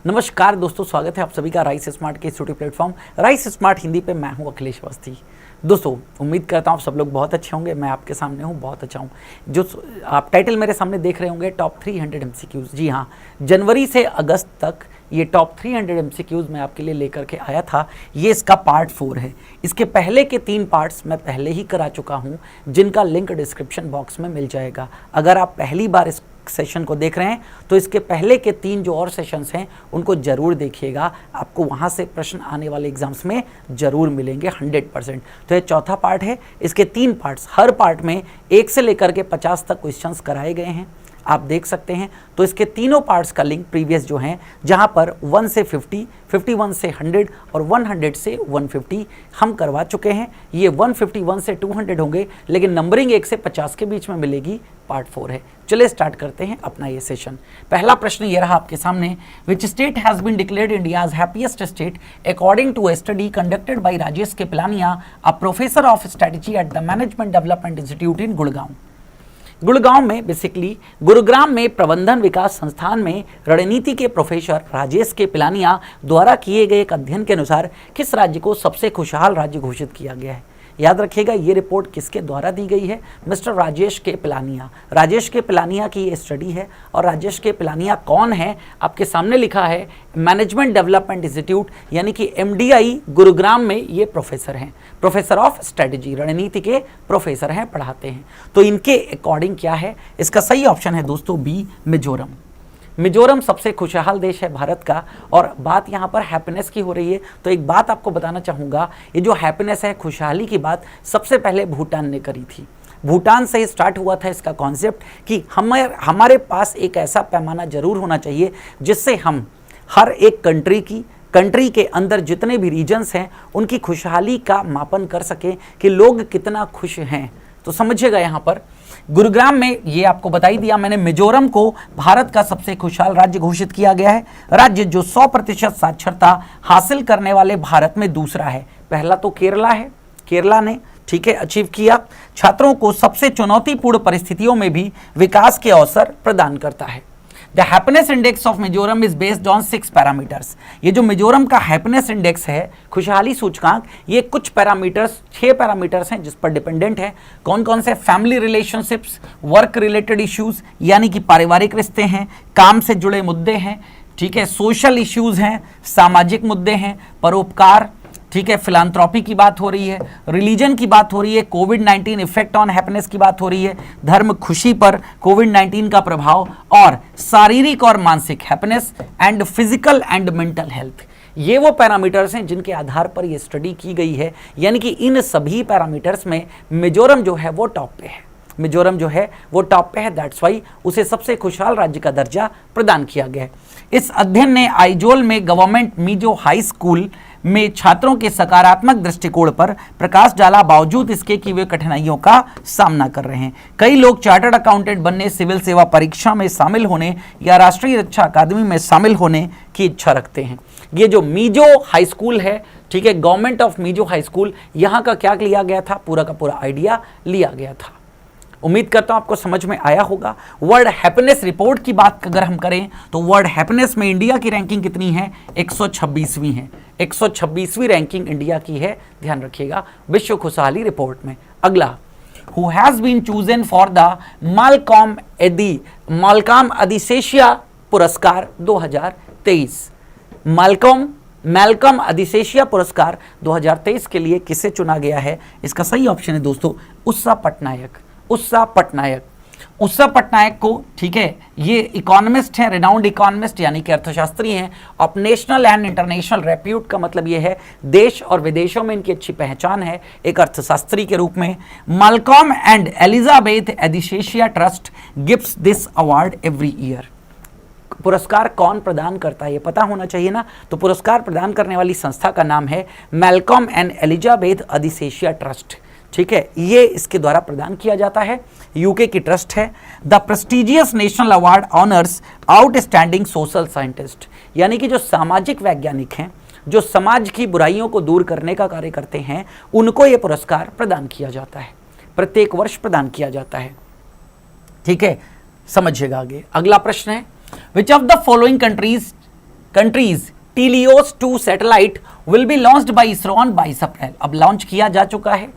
नमस्कार दोस्तों, स्वागत है आप सभी का राइस स्मार्ट के YouTube platform rice smart Hindi पे। मैं हूं अखिलेश अवस्थी। दोस्तों उम्मीद करता हूं आप सब लोग बहुत अच्छे होंगे। मैं आपके सामने हूं, बहुत अच्छा हूं। जो आप टाइटल मेरे सामने देख रहे होंगे, टॉप 300 MCQs। जी हाँ, जनवरी से अगस्त तक ये टॉप 300 MCQs मैं आपके लिए लेकर के आया था। ये इसका पार्ट 4 है। इसके पहले के 3 पार्ट्स मैं पहले ही करा चुका हूँ, जिनका लिंक डिस्क्रिप्शन बॉक्स में मिल जाएगा। अगर आप पहली बार इस सेशन को देख रहे हैं तो इसके पहले के 3 जो और सेशंस हैं उनको जरूर देखिएगा। आपको वहां से प्रश्न आने वाले एग्जाम्स में जरूर मिलेंगे 100%। तो ये चौथा पार्ट है। इसके 3 पार्ट्स, हर पार्ट में 1 से लेकर के 50 तक क्वेश्चंस कराए गए हैं, आप देख सकते हैं। तो इसके तीनों पार्ट्स का लिंक प्रीवियस जो हैं, जहां पर 1 से 50, 51 से 100 और 100 से 150 हम करवा चुके हैं। ये 151 से 200 होंगे, लेकिन नंबरिंग 1 से 50 के बीच में मिलेगी। पार्ट 4 है। चलिए स्टार्ट करते हैं अपना ये सेशन। पहला प्रश्न ये रहा आपके सामने। Which state has been declared India's happiest state according to a study conducted by Rajesh K Pilania, a professor of strategy at the management development institute in Gurgaon. Gurgaon में बेसिकली गुरुग्राम में प्रबंधन विकास संस्थान में रणनीति के प्रोफेसर राजेश के पिलानिया द्वारा किए गए एक अध्ययन के अनुसार किस राज्य को सबसे खुशहाल राज्य घोषित किया गया है? याद रखिएगा, ये रिपोर्ट किसके द्वारा दी गई है? मिस्टर राजेश के पिलानिया। राजेश के पिलानिया की ये स्टडी है। और राजेश के पिलानिया कौन है? आपके सामने लिखा है मैनेजमेंट डेवलपमेंट इंस्टीट्यूट, यानी कि MDI गुरुग्राम में ये प्रोफेसर हैं, प्रोफेसर ऑफ स्ट्रेटेजी, रणनीति के प्रोफेसर हैं, पढ़ाते हैं। तो इनके अकॉर्डिंग क्या है? इसका सही ऑप्शन है दोस्तों बी, मिजोरम। मिजोरम सबसे खुशहाल देश है भारत का। और बात यहाँ पर हैप्पीनेस की हो रही है, तो एक बात आपको बताना चाहूँगा, ये जो हैप्पीनेस है, खुशहाली की बात सबसे पहले भूटान ने करी थी। भूटान से ही स्टार्ट हुआ था इसका कॉन्सेप्ट कि हमारे पास एक ऐसा पैमाना जरूर होना चाहिए जिससे हम हर एक कंट्री के अंदर जितने भी रीजन्स हैं उनकी खुशहाली का मापन कर सकें कि लोग कितना खुश हैं। तो समझिएगा, यहाँ पर गुरुग्राम में ये आपको बता ही दिया मैंने, मिजोरम को भारत का सबसे खुशहाल राज्य घोषित किया गया है। राज्य जो 100% साक्षरता हासिल करने वाले भारत में दूसरा है। पहला तो केरला है, केरला ने ठीक है अचीव किया। छात्रों को सबसे चुनौतीपूर्ण परिस्थितियों में भी विकास के अवसर प्रदान करता है। The happiness index of Mizoram is based on 6 parameters. ये जो मिजोरम का हैप्पीनेस इंडेक्स है, खुशहाली सूचकांक, ये कुछ पैरामीटर्स, 6 पैरामीटर्स हैं जिस पर डिपेंडेंट है। कौन कौन से? Family relationships, work related issues यानी कि पारिवारिक रिश्ते हैं, काम से जुड़े मुद्दे हैं, ठीक है, सोशल इश्यूज हैं, सामाजिक मुद्दे हैं, परोपकार, ठीक है, फिलांथ्रोपी की बात हो रही है, रिलीजन की बात हो रही है, कोविड-19 इफेक्ट ऑन हैप्पीनेस की बात हो रही है, धर्म खुशी पर कोविड-19 का प्रभाव, और शारीरिक और मानसिक happiness and physical and mental health. ये वो पैरामीटर्स हैं जिनके आधार पर ये स्टडी की गई है। यानी कि इन सभी पैरामीटर्स में मिजोरम जो है वो टॉप पे है। मिजोरम जो है वो टॉप पे है, दैट्स वाई उसे सबसे खुशहाल राज्य का दर्जा प्रदान किया गया है। इस अध्ययन ने आइजोल में गवर्नमेंट मिजो हाई स्कूल में छात्रों के सकारात्मक दृष्टिकोण पर प्रकाश डाला, बावजूद इसके कि वे कठिनाइयों का सामना कर रहे हैं। कई लोग चार्टर्ड अकाउंटेंट बनने, सिविल सेवा परीक्षा में शामिल होने या राष्ट्रीय रक्षा अकादमी में शामिल होने की इच्छा रखते हैं। ये जो मिजो हाई स्कूल है, ठीक है, government of Mizo high school, यहाँ का क्या लिया गया था? पूरा का पूरा आइडिया लिया गया था। उम्मीद करता हूं आपको समझ में आया होगा। वर्ल्ड हैप्पीनेस रिपोर्ट की बात अगर हम करें तो वर्ल्ड हैप्पीनेस में इंडिया की रैंकिंग कितनी है? 126वीं है। 126वीं रैंकिंग इंडिया की है, ध्यान रखिएगा, विश्व खुशहाली रिपोर्ट में। अगला, who has been chosen for the Malcolm Adiseshiah पुरस्कार 2023। मैल्कम एडिसेशिया पुरस्कार 2023 के लिए किसे चुना गया है? इसका सही ऑप्शन है दोस्तों उषा पटनायक। उषा पटनायक को, ठीक है, ये इकोनॉमिस्ट हैं, रिनाउंड इकोनॉमिस्ट यानी कि अर्थशास्त्री हैं। Of national and international repute का मतलब ये है देश और विदेशों में इनकी अच्छी पहचान है एक अर्थशास्त्री के रूप में। Malcolm and Elizabeth Adiseshiah trust gives this award every year. पुरस्कार कौन प्रदान करता है ये पता होना चाहिए ना। तो पुरस्कार प्रदान करने वाली संस्था का नाम है Malcolm and Elizabeth Adiseshiah trust, ठीक है, ये इसके द्वारा प्रदान किया जाता है। यूके की ट्रस्ट है। The prestigious national award honours outstanding social scientist, यानी कि जो सामाजिक वैज्ञानिक हैं, जो समाज की बुराइयों को दूर करने का कार्य करते हैं, उनको ये पुरस्कार प्रदान किया जाता है, प्रत्येक वर्ष प्रदान किया जाता है, ठीक है, समझिएगा। आगे अगला प्रश्न है, which of the following countries countries TeLEOS 2 satellite will be launched by ISRO on 22 April. अब लॉन्च किया जा चुका है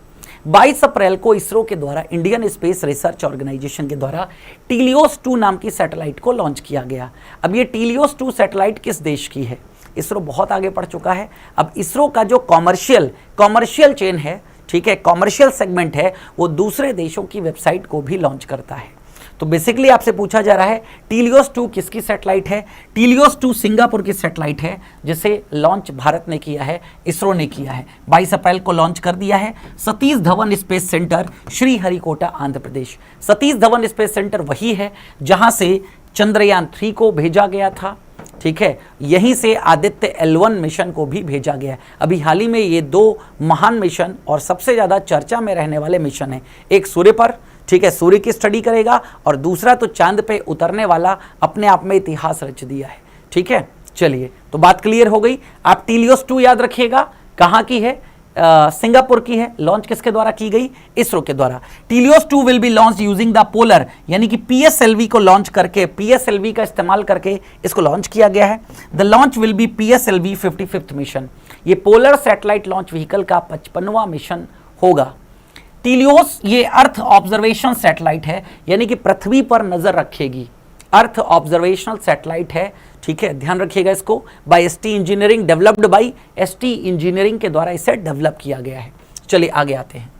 22 अप्रैल को इसरो के द्वारा, इंडियन स्पेस रिसर्च ऑर्गेनाइजेशन के द्वारा टीलियोस 2 नाम की सैटेलाइट को लॉन्च किया गया। अब ये टीलियोस 2 सैटेलाइट किस देश की है? इसरो बहुत आगे बढ़ चुका है। अब इसरो का जो कॉमर्शियल चेन है, ठीक है, कॉमर्शियल सेगमेंट है, वो दूसरे देशों की वेबसाइट को भी लॉन्च करता है। तो बेसिकली आपसे पूछा जा रहा है टीलियोस 2 किसकी सैटेलाइट है? टीलियोस 2 सिंगापुर की सैटेलाइट है, जिसे लॉन्च भारत ने किया है, इसरो ने किया है। 22 अप्रैल को लॉन्च कर दिया है। सतीश धवन स्पेस सेंटर, श्रीहरिकोटा, आंध्र प्रदेश। सतीश धवन स्पेस सेंटर वही है जहां से चंद्रयान 3 को भेजा गया था, ठीक है। यहीं से आदित्य L1 मिशन को भी भेजा गया है। अभी हाल ही में ये 2 महान मिशन और सबसे ज़्यादा चर्चा में रहने वाले मिशन हैं। एक सूर्य पर, ठीक है, सूर्य की स्टडी करेगा, और दूसरा तो चांद पे उतरने वाला, अपने आप में इतिहास रच दिया है, ठीक है। चलिए, तो बात क्लियर हो गई। आप टीलियोस 2 याद रखिएगा, कहाँ की है? सिंगापुर की है। लॉन्च किसके द्वारा की गई? इसरो के द्वारा। टीलियोस 2 will be launch using the polar, यानी कि PSLV को लॉन्च करके, PSLV का इस्तेमाल करके इसको लॉन्च किया गया है। The launch will be PSLV 55th mission. ये पोलर सैटेलाइट लॉन्च व्हीकल का 55वां मिशन होगा। टीलियोस ये अर्थ ऑब्जर्वेशन सैटेलाइट है, यानी कि पृथ्वी पर नजर रखेगी। अर्थ ऑब्जर्वेशनल सैटेलाइट है, ठीक है, ध्यान रखिएगा इसको। By ST engineering, developed by ST engineering के द्वारा इसे डेवलप किया गया है। चलिए आगे आते हैं।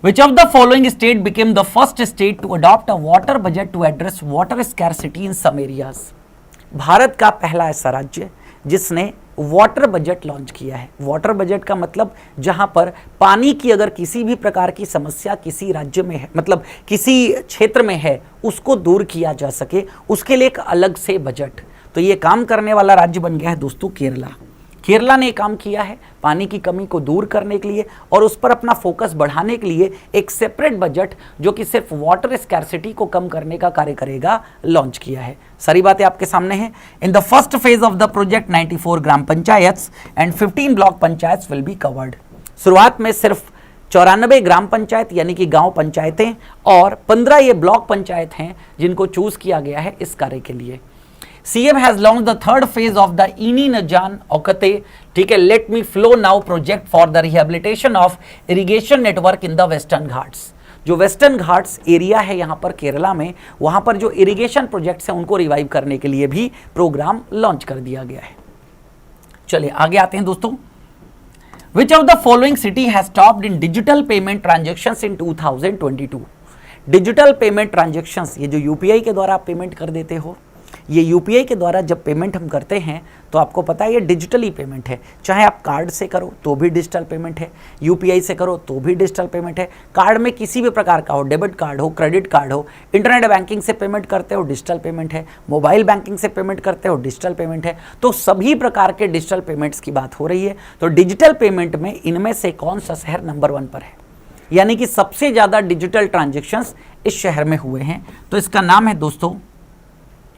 Which of the following state became the first state to adopt a water budget to address water scarcity in some areas? Bharat का पहला ऐसा राज्य जिसने वाटर बजट लॉन्च किया है। वाटर बजट का मतलब जहां पर पानी की अगर किसी भी प्रकार की समस्या किसी राज्य में है, मतलब किसी क्षेत्र में है, उसको दूर किया जा सके, उसके लिए एक अलग से बजट। तो ये काम करने वाला राज्य बन गया है दोस्तों केरला। केरला ने काम किया है पानी की कमी को दूर करने के लिए और उस पर अपना फोकस बढ़ाने के लिए एक सेपरेट बजट जो कि सिर्फ वाटर स्कैर्सिटी को कम करने का कार्य करेगा, लॉन्च किया है। सारी बातें आपके सामने हैं। In the first phase of the project 94 gram panchayat and 15 block panchayat will be covered. शुरुआत में सिर्फ 94 ग्राम पंचायत यानी कि गांव पंचायतें और 15 ये ब्लॉक पंचायत हैं जिनको चूज किया गया है इस कार्य के लिए। CM has launched the third phase of the Ini Najan Okate, ठीक है, Let Me Flow Now project for the rehabilitation of irrigation network in the Western Ghats। जो वेस्टर्न घाट्स एरिया है यहाँ पर केरला में, वहाँ पर जो इरिगेशन प्रोजेक्ट्स हैं उनको रिवाइव करने के लिए भी प्रोग्राम लॉन्च कर दिया गया है। चलिए आगे आते हैं दोस्तों। Which of the following city has stopped in digital payment transactions in 2022? Digital payment transactions, ये जो UPI के द्वारा आप पेमेंट कर देते हो, ये UPI के द्वारा जब पेमेंट हम करते हैं तो आपको पता है ये डिजिटली पेमेंट है। चाहे आप कार्ड से करो तो भी डिजिटल पेमेंट है, UPI से करो तो भी डिजिटल पेमेंट है। कार्ड में किसी भी प्रकार का हो, डेबिट कार्ड हो, क्रेडिट कार्ड हो, इंटरनेट बैंकिंग से पेमेंट करते हो, डिजिटल पेमेंट है, मोबाइल बैंकिंग से पेमेंट करते हो, डिजिटल पेमेंट है। तो सभी प्रकार के डिजिटल पेमेंट्स की बात हो रही है। तो डिजिटल पेमेंट में इनमें से कौन सा शहर नंबर 1 पर है, यानी कि सबसे ज़्यादा डिजिटल ट्रांजेक्शन्स इस शहर में हुए हैं? तो इसका नाम है दोस्तों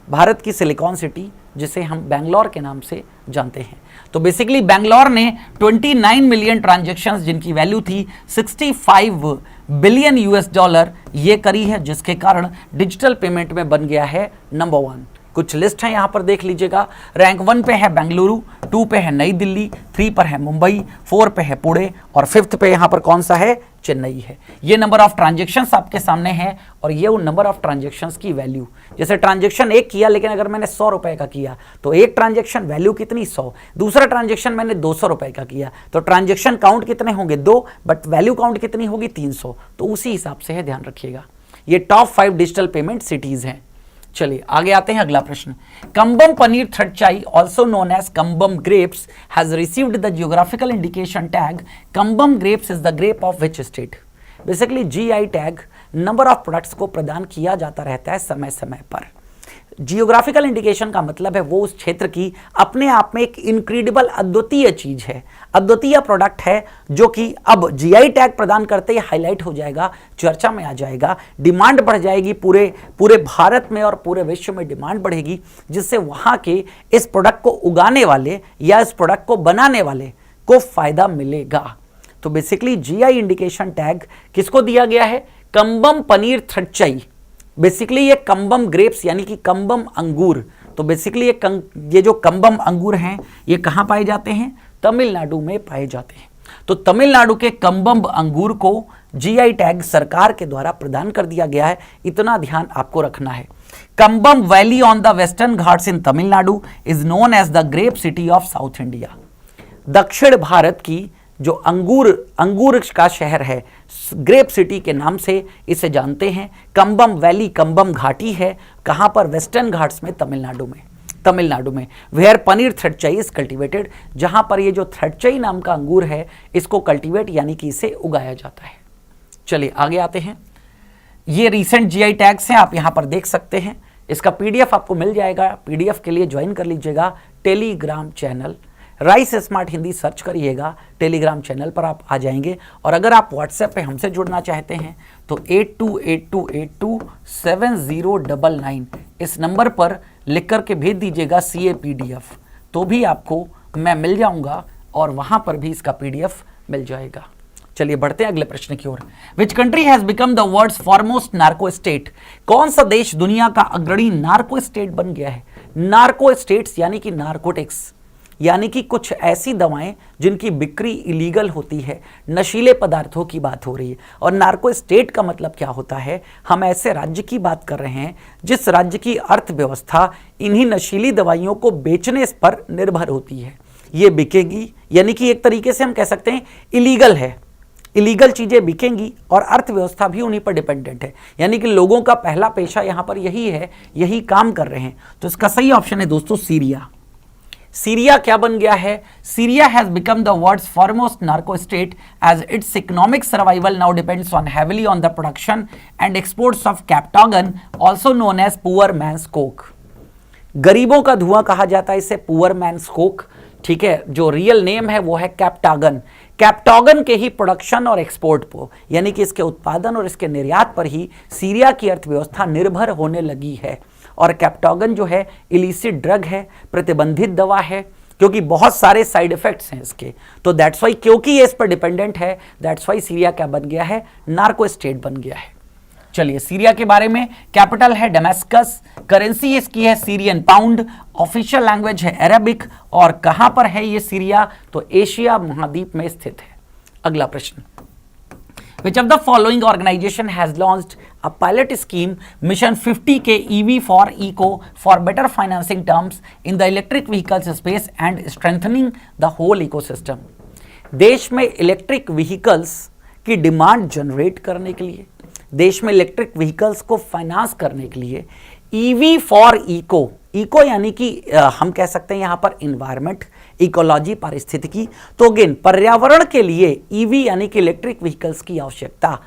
भारत की सिलिकॉन सिटी, जिसे हम बैंगलोर के नाम से जानते हैं। तो बेसिकली बैंगलोर ने 29 मिलियन ट्रांजैक्शंस जिनकी वैल्यू थी 65 बिलियन $, ये करी है, जिसके कारण डिजिटल पेमेंट में बन गया है नंबर 1। कुछ लिस्ट है यहाँ पर देख लीजिएगा। रैंक 1 पे है बेंगलुरु, 2 पे है नई दिल्ली, 3 पर है मुंबई, 4 पे है पुणे और 5th पे यहाँ पर कौन सा है? चेन्नई है। ये नंबर ऑफ ट्रांजेक्शन्स आपके सामने हैं और ये उन नंबर ऑफ ट्रांजेक्शन्स की वैल्यू। जैसे ट्रांजेक्शन एक किया, लेकिन अगर मैंने 100 रुपए का किया तो एक ट्रांजेक्शन वैल्यू कितनी? 100। दूसरा ट्रांजेक्शन मैंने 200 रुपए का किया तो ट्रांजेक्शन काउंट कितने होंगे? 2, बट वैल्यू काउंट कितनी होगी? 300। तो उसी हिसाब से है, ध्यान रखिएगा। ये टॉप 5 डिजिटल पेमेंट सिटीज हैं। चलिए आगे आते हैं, अगला प्रश्न। Cumbum Panneer Thiratchai also known as Cumbum grapes has received the geographical indication tag Cumbum grapes is the grape of which state? Basically GI tag number of products को प्रदान किया जाता रहता है समय समय पर। जियोग्राफिकल इंडिकेशन का मतलब है वो उस क्षेत्र की अपने आप में एक इनक्रेडिबल अद्वितीय चीज है, अद्वितीय प्रोडक्ट है, जो कि अब GI टैग प्रदान करते ही हाईलाइट हो जाएगा, चर्चा में आ जाएगा, डिमांड बढ़ जाएगी, पूरे भारत में और पूरे विश्व में डिमांड बढ़ेगी, जिससे वहां के इस प्रोडक्ट को उगाने वाले या इस प्रोडक्ट को बनाने वाले को फायदा मिलेगा। तो बेसिकली GI इंडिकेशन टैग किसको दिया गया है? कंबम पनीर थ्रडचाई। बेसिकली ये कंबम ग्रेप्स यानी कि कंबम अंगूर तो बेसिकली ये जो कम्बम अंगूर हैं ये कहाँ पाए जाते हैं? तमिलनाडु में पाए जाते हैं। तो तमिलनाडु के कम्बम अंगूर को जीआई टैग सरकार के द्वारा प्रदान कर दिया गया है, इतना ध्यान आपको रखना है। Cumbum valley on the western Ghats in Tamil Nadu is known as the grape city of south India. दक्षिण भारत की जो अंगूर का शहर है, ग्रेप सिटी के नाम से इसे जानते हैं। कम्बम वैली, कम्बम घाटी है, कहां पर? वेस्टर्न घाट्स में, तमिलनाडु में वेयर पनीर थ्रेडचाई इज कल्टिवेटेड, जहां पर ये जो थ्रेडचाई नाम का अंगूर है इसको कल्टिवेट यानी कि इसे उगाया जाता है। चलिए आगे आते हैं। ये रीसेंट जीआई टैग्स हैं, आप यहां पर देख सकते हैं। इसका पीडीएफ आपको मिल जाएगा। पीडीएफ के लिए ज्वाइन कर लीजिएगा Telegram channel, rice smart Hindi search करिएगा, टेलीग्राम चैनल पर आप आ जाएंगे। और अगर आप व्हाट्सएप पे हमसे जुड़ना चाहते हैं तो 8282827099 इस नंबर पर लिख करके भेज दीजिएगा CA PDF, तो भी आपको मैं मिल जाऊंगा और वहां पर भी इसका PDF मिल जाएगा। चलिए बढ़ते हैं अगले प्रश्न की ओर। Which country has become the world's foremost narco state? कौन सा देश दुनिया का अग्रणी नार्को स्टेट बन गया है? नार्को स्टेट्स यानी कि नार्कोटिक्स, यानी कि कुछ ऐसी दवाएं जिनकी बिक्री इलीगल होती है, नशीले पदार्थों की बात हो रही है। और नार्को स्टेट का मतलब क्या होता है? हम ऐसे राज्य की बात कर रहे हैं जिस राज्य की अर्थव्यवस्था इन्हीं नशीली दवाइयों को बेचने पर निर्भर होती है। ये बिकेगी, यानी कि एक तरीके से हम कह सकते हैं इलीगल है, इलीगल चीजें बिकेंगी और अर्थव्यवस्था भी उन्हीं पर डिपेंडेंट है, यानी कि लोगों का पहला पेशा यहां पर यही है, यही काम कर रहे हैं। तो इसका सही ऑप्शन है दोस्तों सीरिया। सीरिया क्या बन गया है? Syria has become the world's foremost narco state as its economic survival now depends on heavily on the production and exports of Captagon, also known as poor man's coke. गरीबों का धुआं कहा जाता है इसे, पुअर मैन्स कोक, ठीक है। जो रियल नेम है वो है कैप्टागन। कैप्टागन के ही प्रोडक्शन और एक्सपोर्ट पर, यानी कि इसके उत्पादन और इसके निर्यात पर ही सीरिया की अर्थव्यवस्था निर्भर होने लगी है। और कैप्टागन जो है इलिसिट ड्रग है, प्रतिबंधित दवा है, क्योंकि बहुत सारे साइड इफेक्ट्स हैं इसके। तो दैट्स वाई, क्योंकि ये इस पर डिपेंडेंट है, दैट्स वाई सीरिया क्या बन गया है? नार्को स्टेट बन गया है। चलिए सीरिया के बारे में, कैपिटल है डेमास्कस, करेंसी इसकी है सीरियन पाउंड, ऑफिशियल लैंग्वेज है अरेबिक, और कहां पर है ये सीरिया? तो एशिया महाद्वीप में स्थित है। अगला प्रश्न, Which of the following organization has launched a pilot scheme Mission 50K EV for Eco for better financing terms in the electric vehicles space and strengthening the whole ecosystem? देश में electric vehicles की demand generate करने के लिए, देश में electric vehicles को finance करने के लिए EV फॉर इको, इको यानी कि हम कह सकते हैं यहां पर इन्वायरमेंट, इकोलॉजी, पारिस्थितिकी, तो अगेन पर्यावरण के लिए ईवी यानी कि इलेक्ट्रिक व्हीकल्स की आवश्यकता,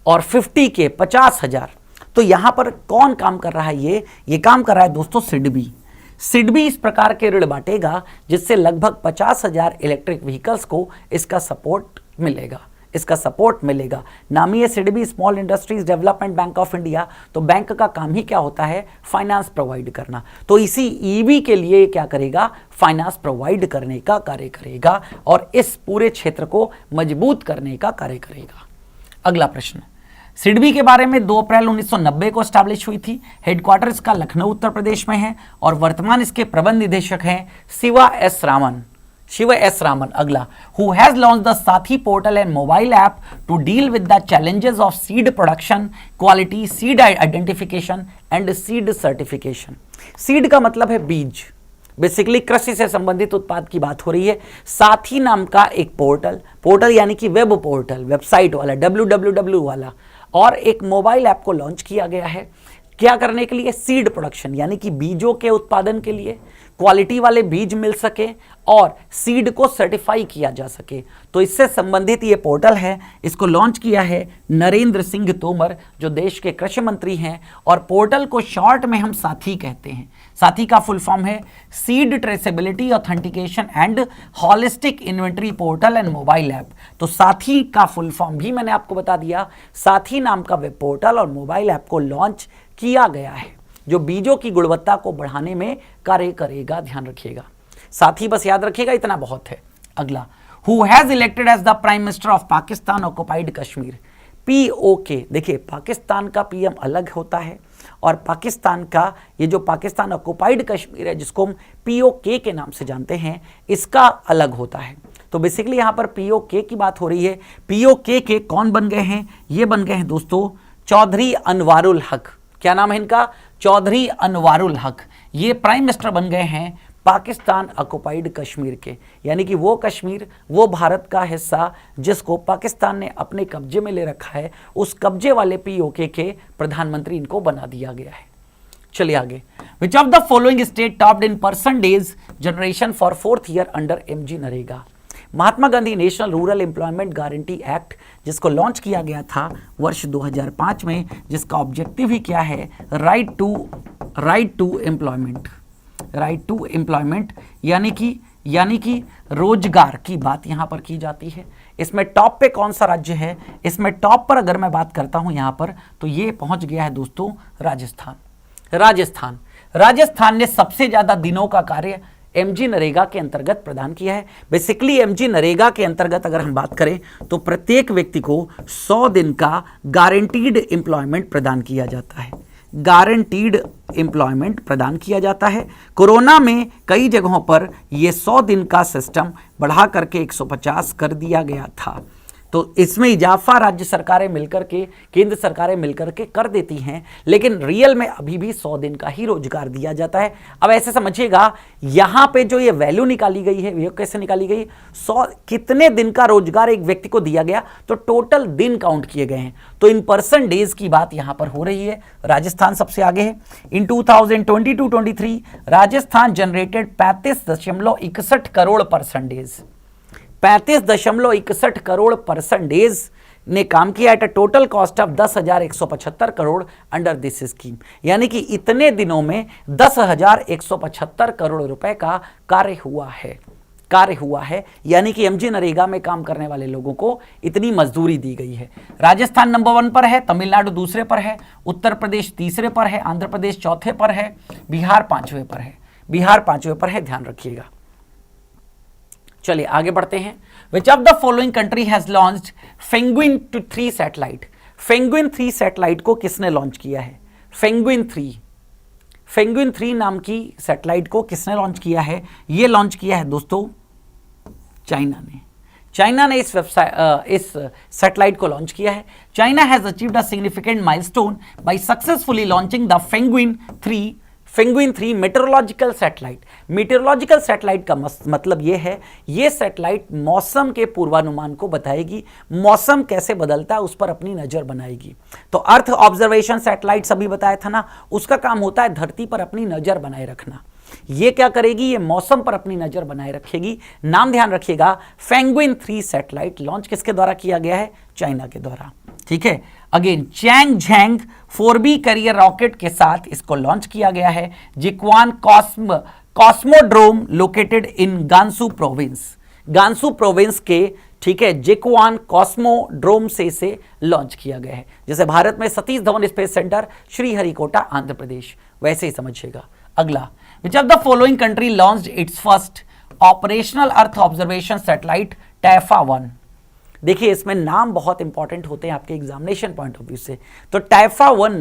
और 50K 50,000। तो यहां पर कौन काम कर रहा है? ये काम कर रहा है दोस्तों सिडबी। सिडबी इस प्रकार के ऋण बांटेगा जिससे लगभग 50,000 इलेक्ट्रिक व्हीकल्स को इसका सपोर्ट मिलेगा। नामी है SIDBI, small industries development bank of India. तो बैंक का काम ही क्या होता है? फाइनेंस प्रोवाइड करना। तो इसी ईवी के लिए क्या करेगा? फाइनेंस प्रोवाइड करने का कार्य करेगा और इस पूरे क्षेत्र को मजबूत करने का कार्य करेगा। अगला प्रश्न, सिडबी के बारे में 2 अप्रैल 1990 को स्टैब्लिश हुई थी। हेडक्वार्टर इसका लखनऊ उत्तर प्रदेश में है और वर्तमान इसके प्रबंध निदेशक हैं शिवा एस रामन। अगला, who has launch the Sathi portal and mobile app to deal with the challenges of seed production, quality, seed identification and seed certification. Seed का मतलब है बीज, बेसिकली कृषि से संबंधित उत्पाद की बात हो रही है। साथी नाम का एक पोर्टल यानी कि वेब पोर्टल, वेबसाइट वाला, www वाला, और एक मोबाइल ऐप को लॉन्च किया गया है। क्या करने के लिए? सीड प्रोडक्शन यानी कि बीजों के उत्पादन के लिए, क्वालिटी वाले बीज मिल सके और सीड को सर्टिफाई किया जा सके। तो इससे संबंधित ये पोर्टल है, इसको लॉन्च किया है नरेंद्र सिंह तोमर जो देश के कृषि मंत्री हैं, और पोर्टल को शॉर्ट में हम साथी कहते हैं। साथी का फुल फॉर्म है seed traceability authentication and holistic inventory portal and mobile app. तो साथी का फुल फॉर्म भी मैंने आपको बता दिया। साथी नाम का वेब पोर्टल और मोबाइल ऐप को लॉन्च किया गया है जो बीजों की गुणवत्ता को बढ़ाने में कार्य करेगा। ध्यान रखिएगा, साथी बस याद रखिएगा, इतना बहुत है। अगला, who has elected as the prime minister of Pakistan occupied Kashmir? POK, देखिए पाकिस्तान का PM अलग होता है और पाकिस्तान का ये जो पाकिस्तान ऑक्युपाइड कश्मीर है जिसको हम पीओके के नाम से जानते हैं, इसका अलग होता है। तो बेसिकली यहाँ पर पीओके की बात हो रही है। पीओके के कौन बन गए हैं? ये बन गए हैं दोस्तों चौधरी अनवारुल हक। क्या नाम है इनका? चौधरी अनवारुल हक। ये प्राइम मिनिस्टर बन गए हैं पाकिस्तान ऑक्युपाइड कश्मीर के, यानी कि वो कश्मीर, वो भारत का हिस्सा जिसको पाकिस्तान ने अपने कब्जे में ले रखा है, उस कब्जे वाले पीओके के प्रधानमंत्री इनको बना दिया गया है। चलिए आगे। विच of the following state topped in percentage generation for 4th year under MG NREGA? Mahatma Gandhi national rural employment guarantee act, जिसको लॉन्च किया गया था वर्ष 2005 में, जिसका ऑब्जेक्टिव ही क्या है? राइट टू एम्प्लॉयमेंट, यानी कि रोजगार की बात यहां पर की जाती है। इसमें टॉप पे कौन सा राज्य है? इसमें टॉप पर अगर मैं बात करता हूं यहां पर, तो ये पहुंच गया है दोस्तों राजस्थान ने सबसे ज्यादा दिनों का कार्य एमजी नरेगा के अंतर्गत प्रदान किया है। बेसिकली एमजी नरेगा के अंतर्गत अगर हम बात करें तो प्रत्येक व्यक्ति को 100 दिन का गारंटीड एम्प्लॉयमेंट प्रदान किया जाता है। कोरोना में कई जगहों पर यह 100 दिन का सिस्टम बढ़ा करके 150 कर दिया गया था। तो इसमें इजाफा राज्य सरकारें मिलकर के, केंद्र सरकारें मिलकर के कर देती हैं, लेकिन रियल में अभी भी 100 दिन का ही रोजगार दिया जाता है। अब ऐसे समझिएगा, यहां पे जो ये वैल्यू निकाली गई है, ये कैसे निकाली गई? 100 कितने दिन का रोजगार एक व्यक्ति को दिया गया, तो टोटल दिन काउंट किए गए हैं। तो इन परसेंटेज की बात यहां पर हो रही है। राजस्थान सबसे आगे है। इन 2022-23 Rajasthan generated 35.61 crore percentage, 35.61 crore percentage ने काम किया at a total cost of 10,175 crore under this scheme. यानी कि इतने दिनों में 10,175 करोड़ रुपए का कार्य हुआ है, यानी कि एमजी नरेगा में काम करने वाले लोगों को इतनी मजदूरी दी गई है। राजस्थान नंबर 1 पर है, तमिलनाडु दूसरे पर है, उत्तर प्रदेश तीसरे पर है, आंध्र प्रदेश चौथे पर है, बिहार पांचवें पर है, ध्यान रखिएगा। चलिए आगे बढ़ते हैं। विच of the following country has launched penguin 3 satellite? Penguin 3 satellite को किसने लॉन्च किया है? पेंगुइन 3 नाम की सैटेलाइट को किसने लॉन्च किया है? ये लॉन्च किया है दोस्तों चाइना ने इस सैटेलाइट को लॉन्च किया है। China has achieved a significant milestone by successfully launching the Penguin 3 metrological satellite. Metrological satellite का मतलब ये है, ये सैटेलाइट मौसम के पूर्वानुमान को बताएगी, मौसम कैसे बदलता है उस पर अपनी नजर बनाएगी। तो अर्थ ऑब्जर्वेशन सैटेलाइट सभी बताया था ना, उसका काम होता है धरती पर अपनी नजर बनाए रखना। ये क्या करेगी? ये मौसम पर अपनी नजर बनाए रखेगी। नाम ध्यान रखिएगा, पेंगुइन 3 सैटेलाइट लॉन्च किसके द्वारा किया गया है? चाइना के द्वारा। ठीक है। अगेन चैंगझेंग 4B करियर रॉकेट के साथ इसको लॉन्च किया गया है। जिक्वान cosmodrome located in Gansu province के, ठीक है, जिक्वान कॉस्मोड्रोम से इसे लॉन्च किया गया है। जैसे भारत में सतीश धवन स्पेस सेंटर, श्रीहरिकोटा आंध्र प्रदेश, वैसे ही समझिएगा। अगला, which of the following country launched its first operational earth observation satellite Taifa 1? देखिए इसमें नाम बहुत इंपॉर्टेंट होते हैं आपके एग्जामिनेशन पॉइंट ऑफ व्यू से। तो टैफा 1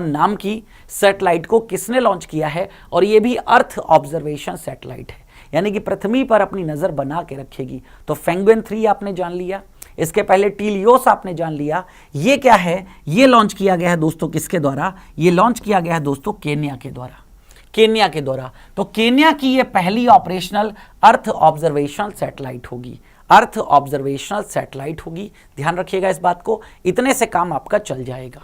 नाम की सैटेलाइट को किसने लॉन्च किया है? और ये भी अर्थ ऑब्जर्वेशन सैटेलाइट है, यानी कि पृथ्वी पर अपनी नजर बना के रखेगी। तो पेंगुइन 3 आपने जान लिया, इसके पहले टीलियोस आपने जान लिया। ये क्या है? ये लॉन्च किया गया है दोस्तों किसके द्वारा? ये लॉन्च किया गया है दोस्तों केन्या के द्वारा। तो केन्या की ये पहली ऑपरेशनल अर्थ ऑब्जर्वेशन सैटेलाइट होगी। ध्यान रखिएगा इस बात को, इतने से काम आपका चल जाएगा।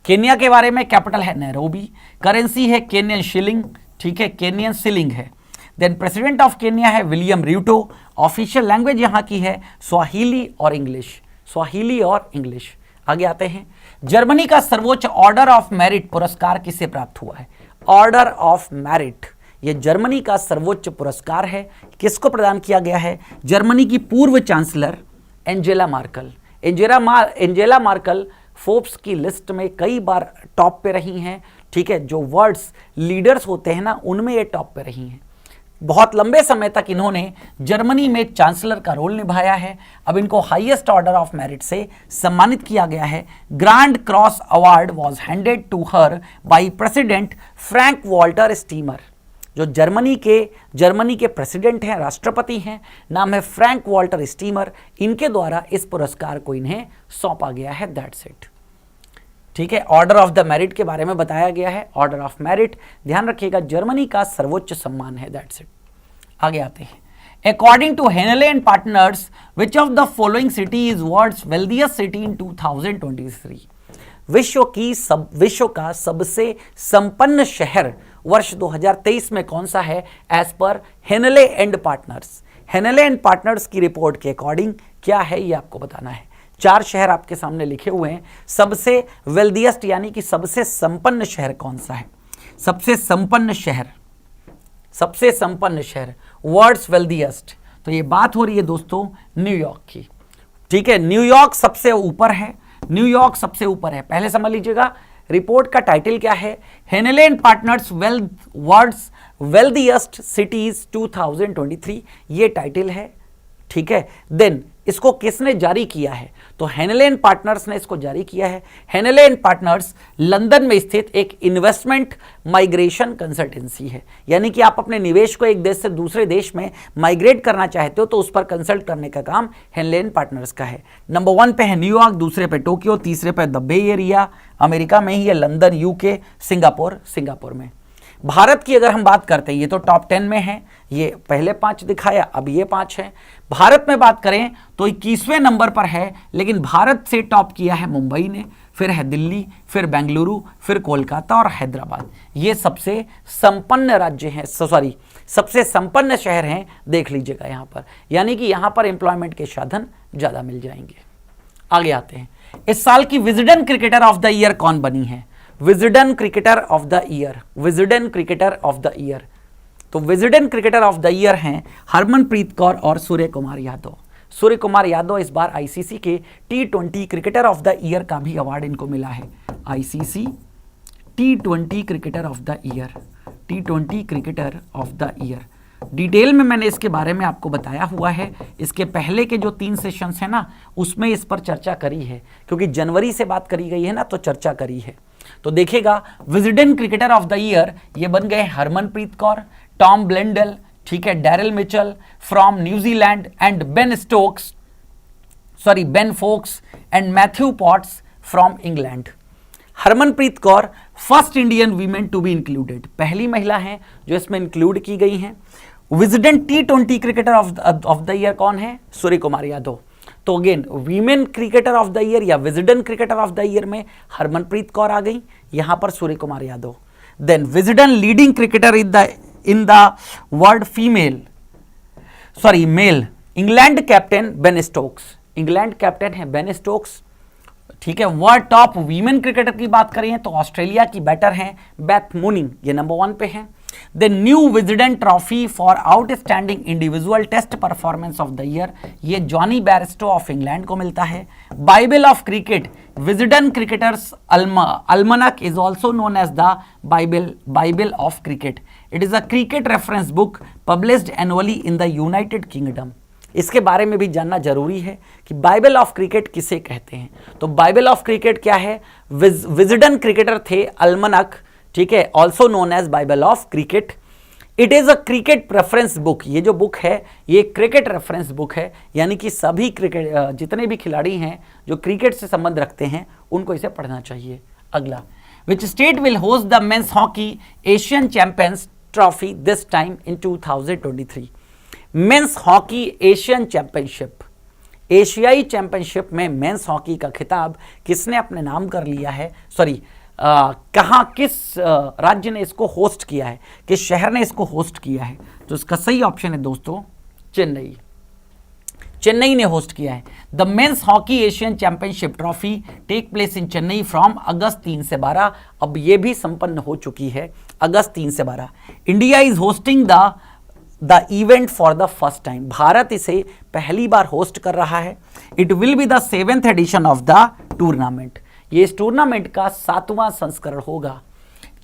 केन्या के बारे में, कैपिटल है नैरोबी, करेंसी है केनियन शिलिंग, ठीक है, केनियन शिलिंग है। देन प्रेसिडेंट ऑफ केन्या है विलियम रूटो। ऑफिशियल लैंग्वेज यहाँ की है स्वाहिली और इंग्लिश। आगे आते हैं। जर्मनी का सर्वोच्च ऑर्डर ऑफ मेरिट पुरस्कार किसे प्राप्त हुआ है? ऑर्डर ऑफ मेरिट, यह जर्मनी का सर्वोच्च पुरस्कार है। किसको प्रदान किया गया है? जर्मनी की पूर्व चांसलर एंजेला मार्कल फोर्ब्स की लिस्ट में कई बार टॉप पे रही हैं। ठीक है, जो वर्ल्ड्स लीडर्स होते हैं ना, उनमें ये टॉप पे रही हैं। बहुत लंबे समय तक इन्होंने जर्मनी में चांसलर का रोल निभाया है। अब इनको हाईएस्ट ऑर्डर ऑफ मेरिट से सम्मानित किया गया है। Grand cross award was handed to her by president Frank Walter Steinmeier. जो जर्मनी के प्रेसिडेंट हैं, राष्ट्रपति हैं, नाम है फ्रैंक वॉल्टर स्टीमर, इनके द्वारा इस पुरस्कार को इन्हें सौंपा गया है। That's it. ठीक है, ऑर्डर ऑफ द मेरिट के बारे में बताया गया है। ऑर्डर ऑफ मेरिट ध्यान रखिएगा जर्मनी का सर्वोच्च सम्मान है। That's it. आगे आते हैं। According to Henley and partners which of the following city is world's wealthiest city in 2023। विश्व का सबसे संपन्न शहर वर्ष 2023 में कौन सा है as per Henley and partners. Henley and partners की रिपोर्ट के अकॉर्डिंग क्या है ये आपको बताना है। 4 शहर आपके सामने लिखे हुए हैं। सबसे वेल्थिएस्ट यानी कि सबसे संपन्न शहर कौन सा है। सबसे संपन्न शहर वर्ल्ड्स वेल्थिएस्ट, तो ये बात हो रही है दोस्तों न्यूयॉर्क की। ठीक है, न्यूयॉर्क सबसे ऊपर है। न्यूयॉर्क सबसे ऊपर है। पहले समझ लीजिएगा रिपोर्ट का टाइटल क्या है, हेनेले and partners world's wealthiest cities 2023, ये टाइटल है। ठीक है, देन इसको किसने जारी किया है, तो हेनेले एंड पार्टनर्स ने इसको जारी किया है। हेनेले एंड पार्टनर्स लंदन में स्थित एक इन्वेस्टमेंट माइग्रेशन कंसल्टेंसी है, यानी कि आप अपने निवेश को एक देश से दूसरे देश में माइग्रेट करना चाहते हो तो उस पर कंसल्ट करने का काम हेनेले एंड पार्टनर्स का है। नंबर 1 पे है न्यूयॉर्क, दूसरे पे टोक्यो, तीसरे पे द बे एरिया, अमेरिका में ही है, लंदन यूके, सिंगापुर में। भारत की अगर हम बात करते हैं, ये तो टॉप 10 में है, ये पहले 5 दिखाया, अब ये 5 है। भारत में बात करें तो 21वें नंबर पर है, लेकिन भारत से टॉप किया है मुंबई ने, फिर है दिल्ली, फिर बेंगलुरु, फिर कोलकाता और हैदराबाद। ये सबसे संपन्न राज्य हैं, सबसे संपन्न शहर हैं, देख लीजिएगा यहाँ पर, यानी कि यहाँ पर एम्प्लॉयमेंट के साधन ज़्यादा मिल जाएंगे। आगे आते हैं। इस साल की Wisden cricketer of the year कौन बनी है। Wisden cricketer of the year, तो Wisden cricketer of the year हैं हरमनप्रीत कौर और सूर्य कुमार यादव। इस बार आईसीसी के T20 cricketer of the year का भी अवार्ड इनको मिला है। ICC T20 cricketer of the year, detail में मैंने इसके बारे में आपको बताया हुआ है। इसके पहले के जो 3 सेशंस हैं ना, उसमें इस पर चर्चा करी है, क्योंकि जनवरी से बात करी गई है ना, तो चर्चा करी है। तो देखिएगा Wisden cricketer of the year ये बन गए हरमनप्रीत कौर, टॉम ब्लेंडल, ठीक है, Daryl Mitchell from New Zealand and Ben Foakes and Matthew Potts from England. Harmanpreet Kaur first Indian women to be included, पहली महिला हैं जो इसमें इंक्लूड की गई हैं। Wisden T20 cricketer of the year कौन है, सूर्य कुमार यादव। तो again women cricketer of the year या Wisden cricketer of the year में हरमनप्रीत कौर आ गई, यहां पर Surya Kumar Yadav. Then Wisden leading cricketer in the world male, England captain Ben Stokes, England captain है बेन स्टोक्स। ठीक है, वर्ल्ड टॉप वीमेन क्रिकेटर की बात करें तो ऑस्ट्रेलिया की बैटर हैं बेथ मूनी, ये नंबर 1 पे हैं। The new Wisden trophy for outstanding individual test performance of the year, ये जॉनी बैरस्टो ऑफ इंग्लैंड को मिलता है। Bible of cricket, Wisden cricketers almanack is also known as the Bible of cricket. It is a cricket reference book published annually in the United Kingdom. इसके बारे में भी जानना जरूरी है कि बाइबल ऑफ क्रिकेट किसे कहते हैं। तो बाइबल ऑफ क्रिकेट क्या है, विजडन क्रिकेटर थे अल्मनक, ठीक है, also known as Bible of cricket. It is a cricket reference book, ये जो बुक है ये क्रिकेट रेफरेंस बुक है, यानी कि सभी क्रिकेट जितने भी खिलाड़ी हैं जो क्रिकेट से संबंध रखते हैं उनको इसे पढ़ना चाहिए। अगला, which state will host the men's hockey Asian champions trophy this time in 2023। Mains hockey Asian championship, एशियाई चैंपियनशिप में मेंस हॉकी का खिताब किसने अपने नाम कर लिया है, कहाँ किस राज्य ने इसको होस्ट किया है, किस शहर ने इसको होस्ट किया है। तो इसका सही ऑप्शन है दोस्तों चेन्नई ने होस्ट किया है। The men's hockey Asian championship trophy take place in Chennai from August 3 से 12। अब ये भी संपन्न हो चुकी है अगस्त 3 से 12। India is hosting the event for the first time, Bharat इसे पहली बार होस्ट कर रहा है। It will be the 7th edition of the tournament, ये इस टूर्नामेंट का 7वां संस्करण होगा।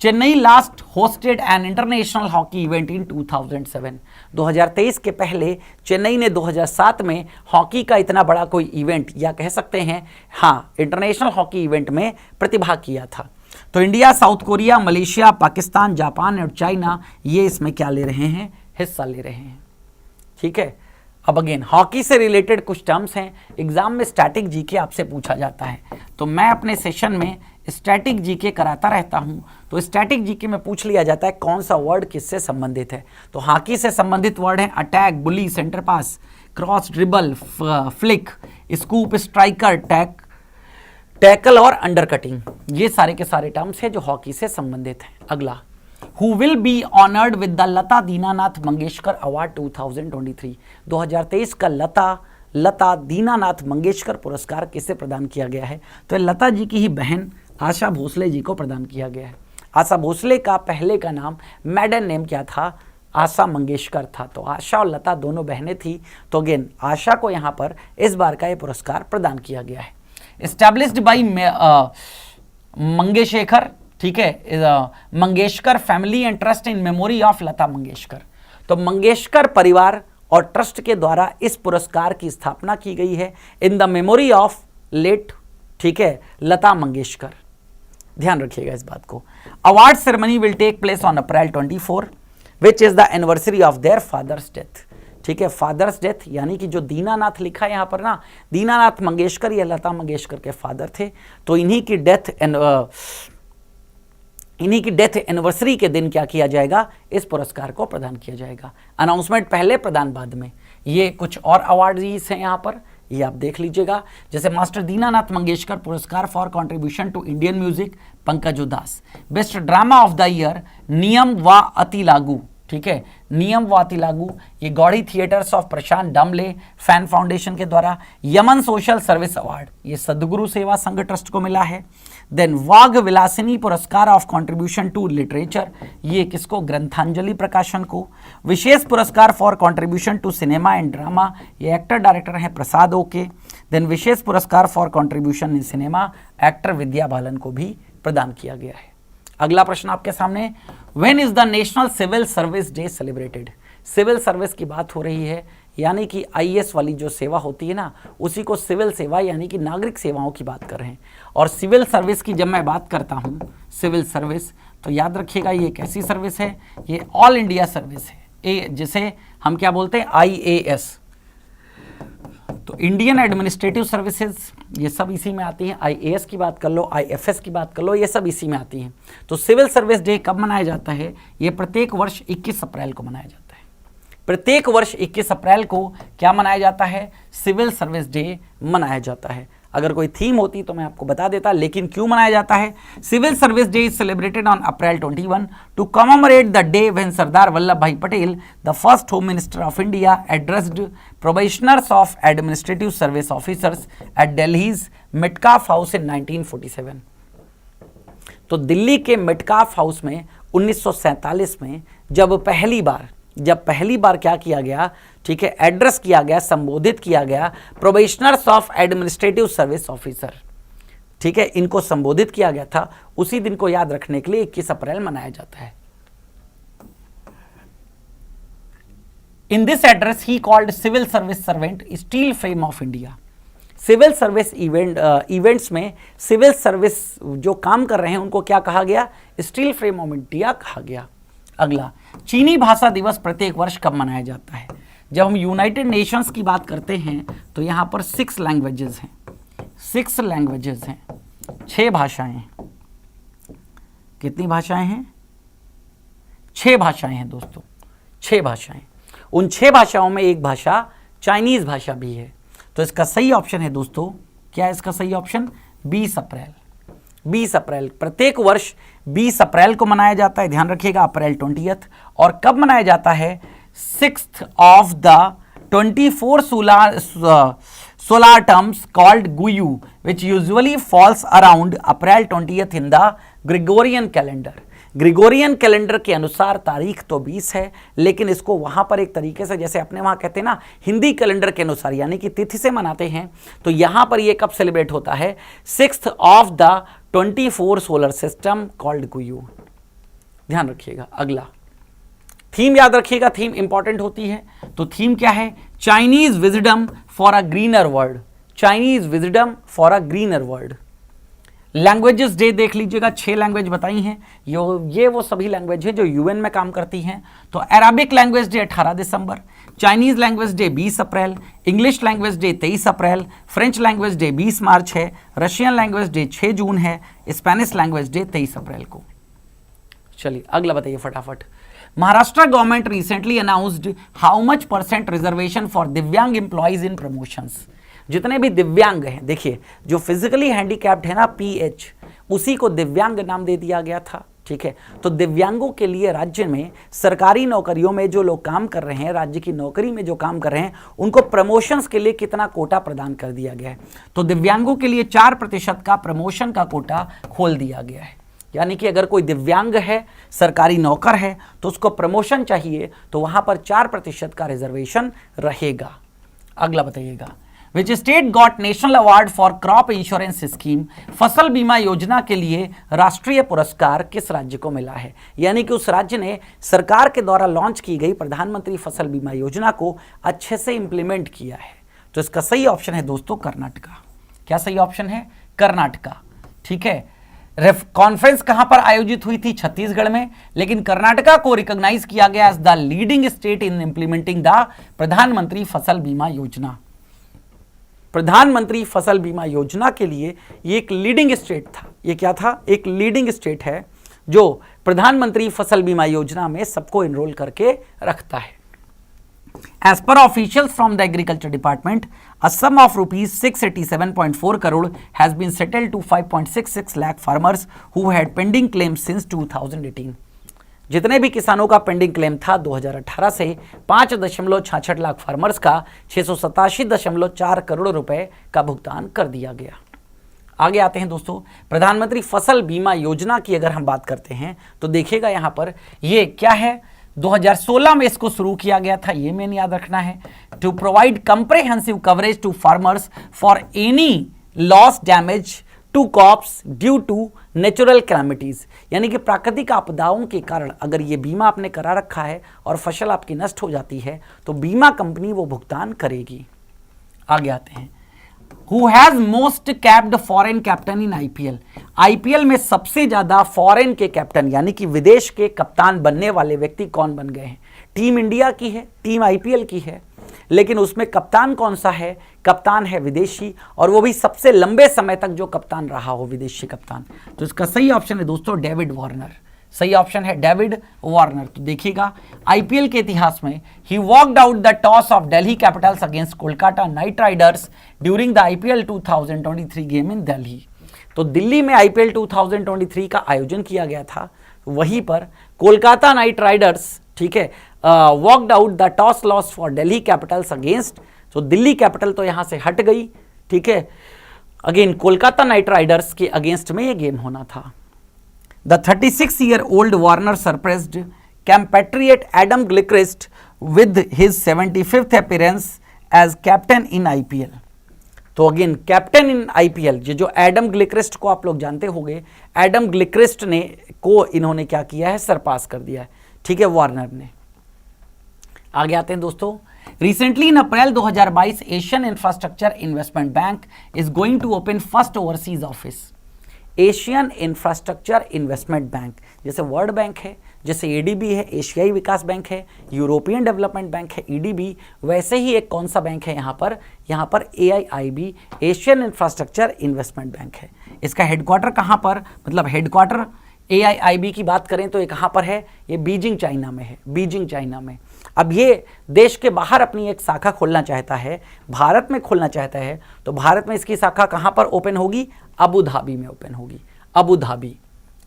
Chennai last hosted an international hockey event in 2007। 2023 के पहले चेन्नई ने 2007 में हॉकी का इतना बड़ा कोई इवेंट या कह सकते हैं हाँ इंटरनेशनल हॉकी इवेंट में प्रतिभाग किया था। तो India, south Korea, Malaysia, Pakistan, Japan और चाइना ये इसमें क्या ले रहे हैं, हिस्सा ले रहे हैं। ठीक है, अब अगेन हॉकी से रिलेटेड कुछ टर्म्स हैं, एग्जाम में स्टैटिक जीके आपसे पूछा जाता है, तो मैं अपने सेशन में स्टैटिक जीके कराता रहता हूं। तो स्टैटिक जीके में पूछ लिया जाता है कौन सा वर्ड किससे संबंधित है। तो हॉकी से संबंधित वर्ड है attack, bully, centre pass, cross, dribble, flick, scoop, striker, tackle और अंडर कटिंग। ये सारे के सारे टर्म्स हैं जो हॉकी से संबंधित हैं। अगला, who will be honoured with the Lata Dinanath Mangeshkar award 2023। 2023 का लता दीनानाथ मंगेशकर पुरस्कार किसे प्रदान किया गया है? तो लता जी की ही बहन आशा भोसले जी को प्रदान किया गया है। आशा भोसले का पहले का नाम, मैडन नेम क्या था? आशा मंगेशकर था। तो आशा और लता दोनों बहनें थी। तो अगेन आशा को यहाँ पर इस बार का ये पुरस्कार प्रदान किया गया है। एस्टैब्लिश्ड बाई मंगेशेखर, ठीक है, Mangeshkar family and trust in memory of Lata Mangeshkar. तो मंगेशकर परिवार और ट्रस्ट के द्वारा इस पुरस्कार की स्थापना की गई है in the memory of late, ठीक है, लता मंगेशकर। ध्यान रखिएगा इस बात को। Award ceremony will take place on April 24 which is the anniversary of their father's death. ठीक है, फादर्स डेथ यानी कि जो दीनानाथ लिखा है यहाँ पर ना, दीनानाथ मंगेशकर ये लता मंगेशकर के फादर थे। तो इन्हीं की डेथ एनिवर्सरी के दिन क्या किया जाएगा, इस पुरस्कार को प्रदान किया जाएगा। अनाउंसमेंट पहले, प्रदान बाद में। ये कुछ और अवार्डीज हैं यहाँ पर, ये आप देख लीजिएगा। जैसे मास्टर दीनानाथ मंगेशकर पुरस्कार for contribution to Indian music, Pankaj Udhas. Best drama of the year, Niyam Va Ati लागू। ठीक है, नियम व अति लागू ये Gaudi theatres of Prashant Damle fan foundation के द्वारा। यमन सोशल सर्विस अवार्ड ये सदगुरु सेवा संघ ट्रस्ट को मिला है। देन वाघ विलासिनी पुरस्कार ऑफ कंट्रीब्यूशन टू लिटरेचर, ये किसको? ग्रंथांजलि प्रकाशन को। विशेष पुरस्कार for contribution to cinema and drama, ये एक्टर डायरेक्टर हैं प्रसाद ओके। देन विशेष पुरस्कार for contribution in cinema, actor Vidya Balan को भी प्रदान किया गया है। अगला प्रश्न आपके सामने, when is the national civil service day celebrated? Civil service की बात हो रही है, यानी कि आईएएस वाली जो सेवा होती है ना, उसी को सिविल सेवा यानी कि नागरिक सेवाओं की बात कर रहे हैं। और सिविल सर्विस की जब मैं बात करता हूँ, सिविल सर्विस, तो याद रखिएगा ये कैसी सर्विस है? ये ऑल इंडिया सर्विस है, जिसे हम क्या बोलते हैं? आईएएस। तो इंडियन एडमिनिस्ट्रेटिव सर्विसेज ये सब इसी में आती हैं। आईएएस की बात कर लो, आईएफएस की बात कर लो, ये सब इसी में आती हैं। तो सिविल सर्विस डे कब मनाया जाता है? ये प्रत्येक वर्ष 21 अप्रैल को मनाया जाता है। प्रत्येक वर्ष 21 अप्रैल को क्या मनाया जाता है? सिविल सर्विस डे मनाया जाता है। अगर कोई थीम होती तो मैं आपको बता देता, लेकिन क्यों मनाया जाता है? Civil service day is celebrated on April 21 to commemorate the day when Sardar Vallabh Bhai Patel, the first home minister of India, addressed probationers of administrative service officers at Delhi's Metcalfe house in 1947। तो दिल्ली के मेटकाफ हाउस में 1947 में जब पहली बार क्या किया गया, ठीक है, एड्रेस किया गया, संबोधित किया गया probationers of administrative service officer, ठीक है, इनको संबोधित किया गया था। उसी दिन को याद रखने के लिए 21 अप्रैल मनाया जाता है। In this address he called civil service servant steel frame of India. Civil service events में सिविल सर्विस जो काम कर रहे हैं उनको क्या कहा गया? स्टील फ्रेम ऑफ इंडिया कहा गया। अगला, चीनी भाषा दिवस प्रत्येक वर्ष कब मनाया जाता है? जब हम यूनाइटेड नेशंस की बात करते हैं तो यहाँ पर 6 लैंग्वेजेस हैं, 6 लैंग्वेजेस हैं, 6 भाषाएं हैं। कितनी भाषाएं हैं? 6 भाषाएं हैं दोस्तों, 6 भाषाएं। उन 6 भाषाओं में एक भाषा चाइनीज भाषा भी है। तो इसका सही ऑप्शन है दोस्तों, क्या है इसका सही ऑप्शन? 20 अप्रैल। 20 अप्रैल प्रत्येक वर्ष 20 अप्रैल को मनाया जाता है। ध्यान रखिएगा, अप्रैल 20th। और कब मनाया जाता है? 6th of the 24 solar terms called Guyu, which usually falls around April 20th in the Gregorian calendar। Gregorian calendar के अनुसार तारीख तो 20 है, लेकिन इसको वहां पर एक तरीके से, जैसे अपने वहां कहते हैं ना हिंदी कैलेंडर के अनुसार, यानी कि तिथि से मनाते हैं। तो यहां पर ये कब सेलिब्रेट होता है? 6th of the 24 solar system called गुयू। ध्यान रखिएगा। अगला थीम याद रखिएगा, थीम इंपॉर्टेंट होती है। तो थीम क्या है? Chinese wisdom for a greener world, Chinese wisdom for a greener world. Languages day देख लीजिएगा, 6 लैंग्वेज बताई हैं। ये वो सभी लैंग्वेज है जो यूएन में काम करती हैं। तो अरबिक लैंग्वेज डे 18 दिसंबर, चाइनीज लैंग्वेज डे 20 अप्रैल, इंग्लिश लैंग्वेज डे 23 अप्रैल, फ्रेंच लैंग्वेज डे 20 मार्च है, रशियन लैंग्वेज डे 6 जून है, स्पेनिश लैंग्वेज डे 23 अप्रैल को। चलिए अगला बताइए फटाफट। Maharashtra government recently announced how much % reservation for दिव्यांग एम्प्लॉइज इन प्रमोशंस। जितने भी दिव्यांग हैं, देखिए जो फिजिकली हैंडीकैप्ड है ना, PH, उसी को दिव्यांग नाम दे दिया गया था। ठीक है, तो दिव्यांगों के लिए राज्य में सरकारी नौकरियों में जो लोग काम कर रहे हैं, राज्य की नौकरी में जो काम कर रहे हैं, उनको प्रमोशंस के लिए कितना कोटा प्रदान कर दिया गया है। तो दिव्यांगों के लिए 4% का प्रमोशन का कोटा खोल दिया गया है। यानी कि अगर कोई दिव्यांग है, सरकारी नौकर है, तो उसको प्रमोशन चाहिए तो वहां पर 4% का रिजर्वेशन रहेगा। अगला बताइएगा, which state got national award for crop insurance scheme. फसल बीमा योजना के लिए राष्ट्रीय पुरस्कार किस राज्य को मिला है? यानी कि उस राज्य ने सरकार के द्वारा लॉन्च की गई प्रधानमंत्री फसल बीमा योजना को अच्छे से इंप्लीमेंट किया है। तो इसका सही ऑप्शन है दोस्तों कर्नाटका। क्या सही ऑप्शन है? कर्नाटका। ठीक है, कॉन्फ्रेंस कहां पर आयोजित हुई थी? छत्तीसगढ़ में, लेकिन कर्नाटका को रिकॉग्नाइज किया गया as the leading state in implementing the Pradhan Mantri Fasal बीमा योजना। प्रधानमंत्री फसल बीमा योजना के लिए ये एक लीडिंग स्टेट था। ये क्या था? एक लीडिंग स्टेट है जो प्रधानमंत्री फसल बीमा योजना में सबको एनरोल करके रखता है। As per officials from the agriculture department, a sum of rupees 687.4 crore has been settled to 5.66 lakh farmers who had pending claims since 2018. जितने भी किसानों का पेंडिंग क्लेम था 2018 से 5.66 लाख फार्मर्स का 687.4 करोड़ रुपए का भुगतान कर दिया गया। आगे आते हैं दोस्तों, प्रधानमंत्री फसल बीमा योजना की अगर हम बात करते हैं तो देखिएगा यहाँ पर ये क्या है, 2016 में इसको शुरू किया गया था, ये मेन याद रखना है। To provide comprehensive coverage to farmers for any loss damage to crops due to natural calamities. यानी कि प्राकृतिक आपदाओं के कारण अगर ये बीमा आपने करा रखा है और फसल आपकी नष्ट हो जाती है तो बीमा कंपनी वो भुगतान करेगी। आगे आते हैं, Who has most capped foreign captain in IPL? IPL में सबसे ज्यादा फॉरेन के कैप्टन यानी कि विदेश के कप्तान बनने वाले व्यक्ति कौन बन गए हैं? टीम इंडिया की है, टीम IPL की है, लेकिन उसमें कप्तान कौन सा है? कप्तान है विदेशी, और वो भी सबसे लंबे समय तक जो कप्तान रहा हो विदेशी कप्तान। तो इसका सही ऑप्शन है दोस्तों डेविड वार्नर। सही ऑप्शन है डेविड वार्नर। तो देखिएगा आईपीएल के इतिहास में he walked out the toss of Delhi Capitals against Kolkata night Riders during the IPL 2023 game in Delhi. तो दिल्ली में आईपीएल 2023 का आयोजन किया गया था, वहीं पर कोलकाता नाइट राइडर्स, ठीक है, walked out the toss loss for Delhi Capitals against. तो दिल्ली कैपिटल तो यहां से हट गई, ठीक है, अगेन कोलकाता नाइट राइडर्स के अगेंस्ट में ये गेम होना था। The 36-year-old Warner surprised compatriot Adam Gilchrist with his 75th appearance as captain in IPL. तो अगेन कैप्टन इन आईपीएल, ये जो एडम ग्लिक्रिस्ट को आप लोग जानते होंगे, एडम ग्लिक्रिस्ट ने को इन्होंने क्या किया है, सरपास कर दिया है, ठीक है, वार्नर ने। आगे आते हैं दोस्तों, recently in April 2022 Asian infrastructure investment bank is going to open first overseas office. Asian infrastructure investment bank, जैसे वर्ल्ड बैंक है, जैसे एडीबी है, एशियाई विकास बैंक है, यूरोपियन डेवलपमेंट बैंक है ईडीबी, वैसे ही एक कौन सा बैंक है यहाँ पर AIIB, Asian infrastructure investment bank है। इसका हेडक्वार्टर कहाँ पर, मतलब हेडक्वार्टर एआईआईबी की बात करें तो ये कहाँ पर है, ये बीजिंग चाइना में है, बीजिंग चाइना में। अब ये देश के बाहर अपनी एक शाखा खोलना चाहता है, भारत में खोलना चाहता है, तो भारत में इसकी शाखा कहाँ पर ओपन होगी, अबू धाबी में ओपन होगी, अबू धाबी,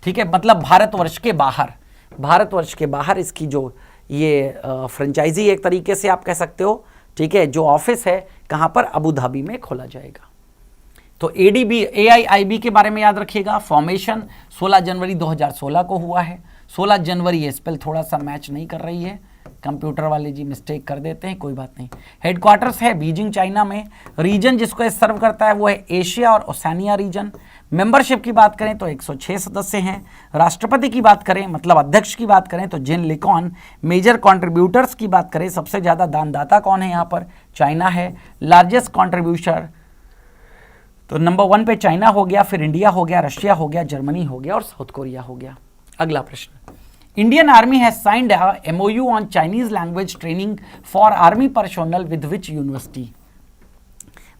ठीक है, मतलब भारतवर्ष के बाहर, भारतवर्ष के बाहर इसकी जो ये फ्रेंचाइजी एक तरीके से आप कह सकते हो, ठीक है, जो ऑफिस है कहाँ पर, अबू धाबी में खोला जाएगा। तो एडीबी एआईआईबी के बारे में याद रखिएगा, फॉर्मेशन 16 जनवरी 2016 को हुआ है। 16 जनवरी, ये स्पेल थोड़ा सा मैच नहीं कर रही है, कंप्यूटर वाले जी मिस्टेक कर देते हैं, कोई बात नहीं। हेडक्वार्टर्स है बीजिंग चाइना में। रीजन जिसको सर्व करता है वो है एशिया और ओसेनिया रीजन। मेंबरशिप की बात करें तो 106 सदस्य हैं। राष्ट्रपति की बात करें मतलब अध्यक्ष की बात करें तो जिन लिकॉन। मेजर कंट्रीब्यूटर्स की बात करें, सबसे ज़्यादा दानदाता कौन है यहाँ पर, चाइना है। लार्जेस्ट कंट्रीब्यूटर तो नंबर 1 पे चाइना हो गया, फिर इंडिया हो गया, रशिया हो गया, जर्मनी हो गया और साउथ कोरिया हो गया। अगला प्रश्न, Indian army has signed a MOU on Chinese language training for army personnel with which university.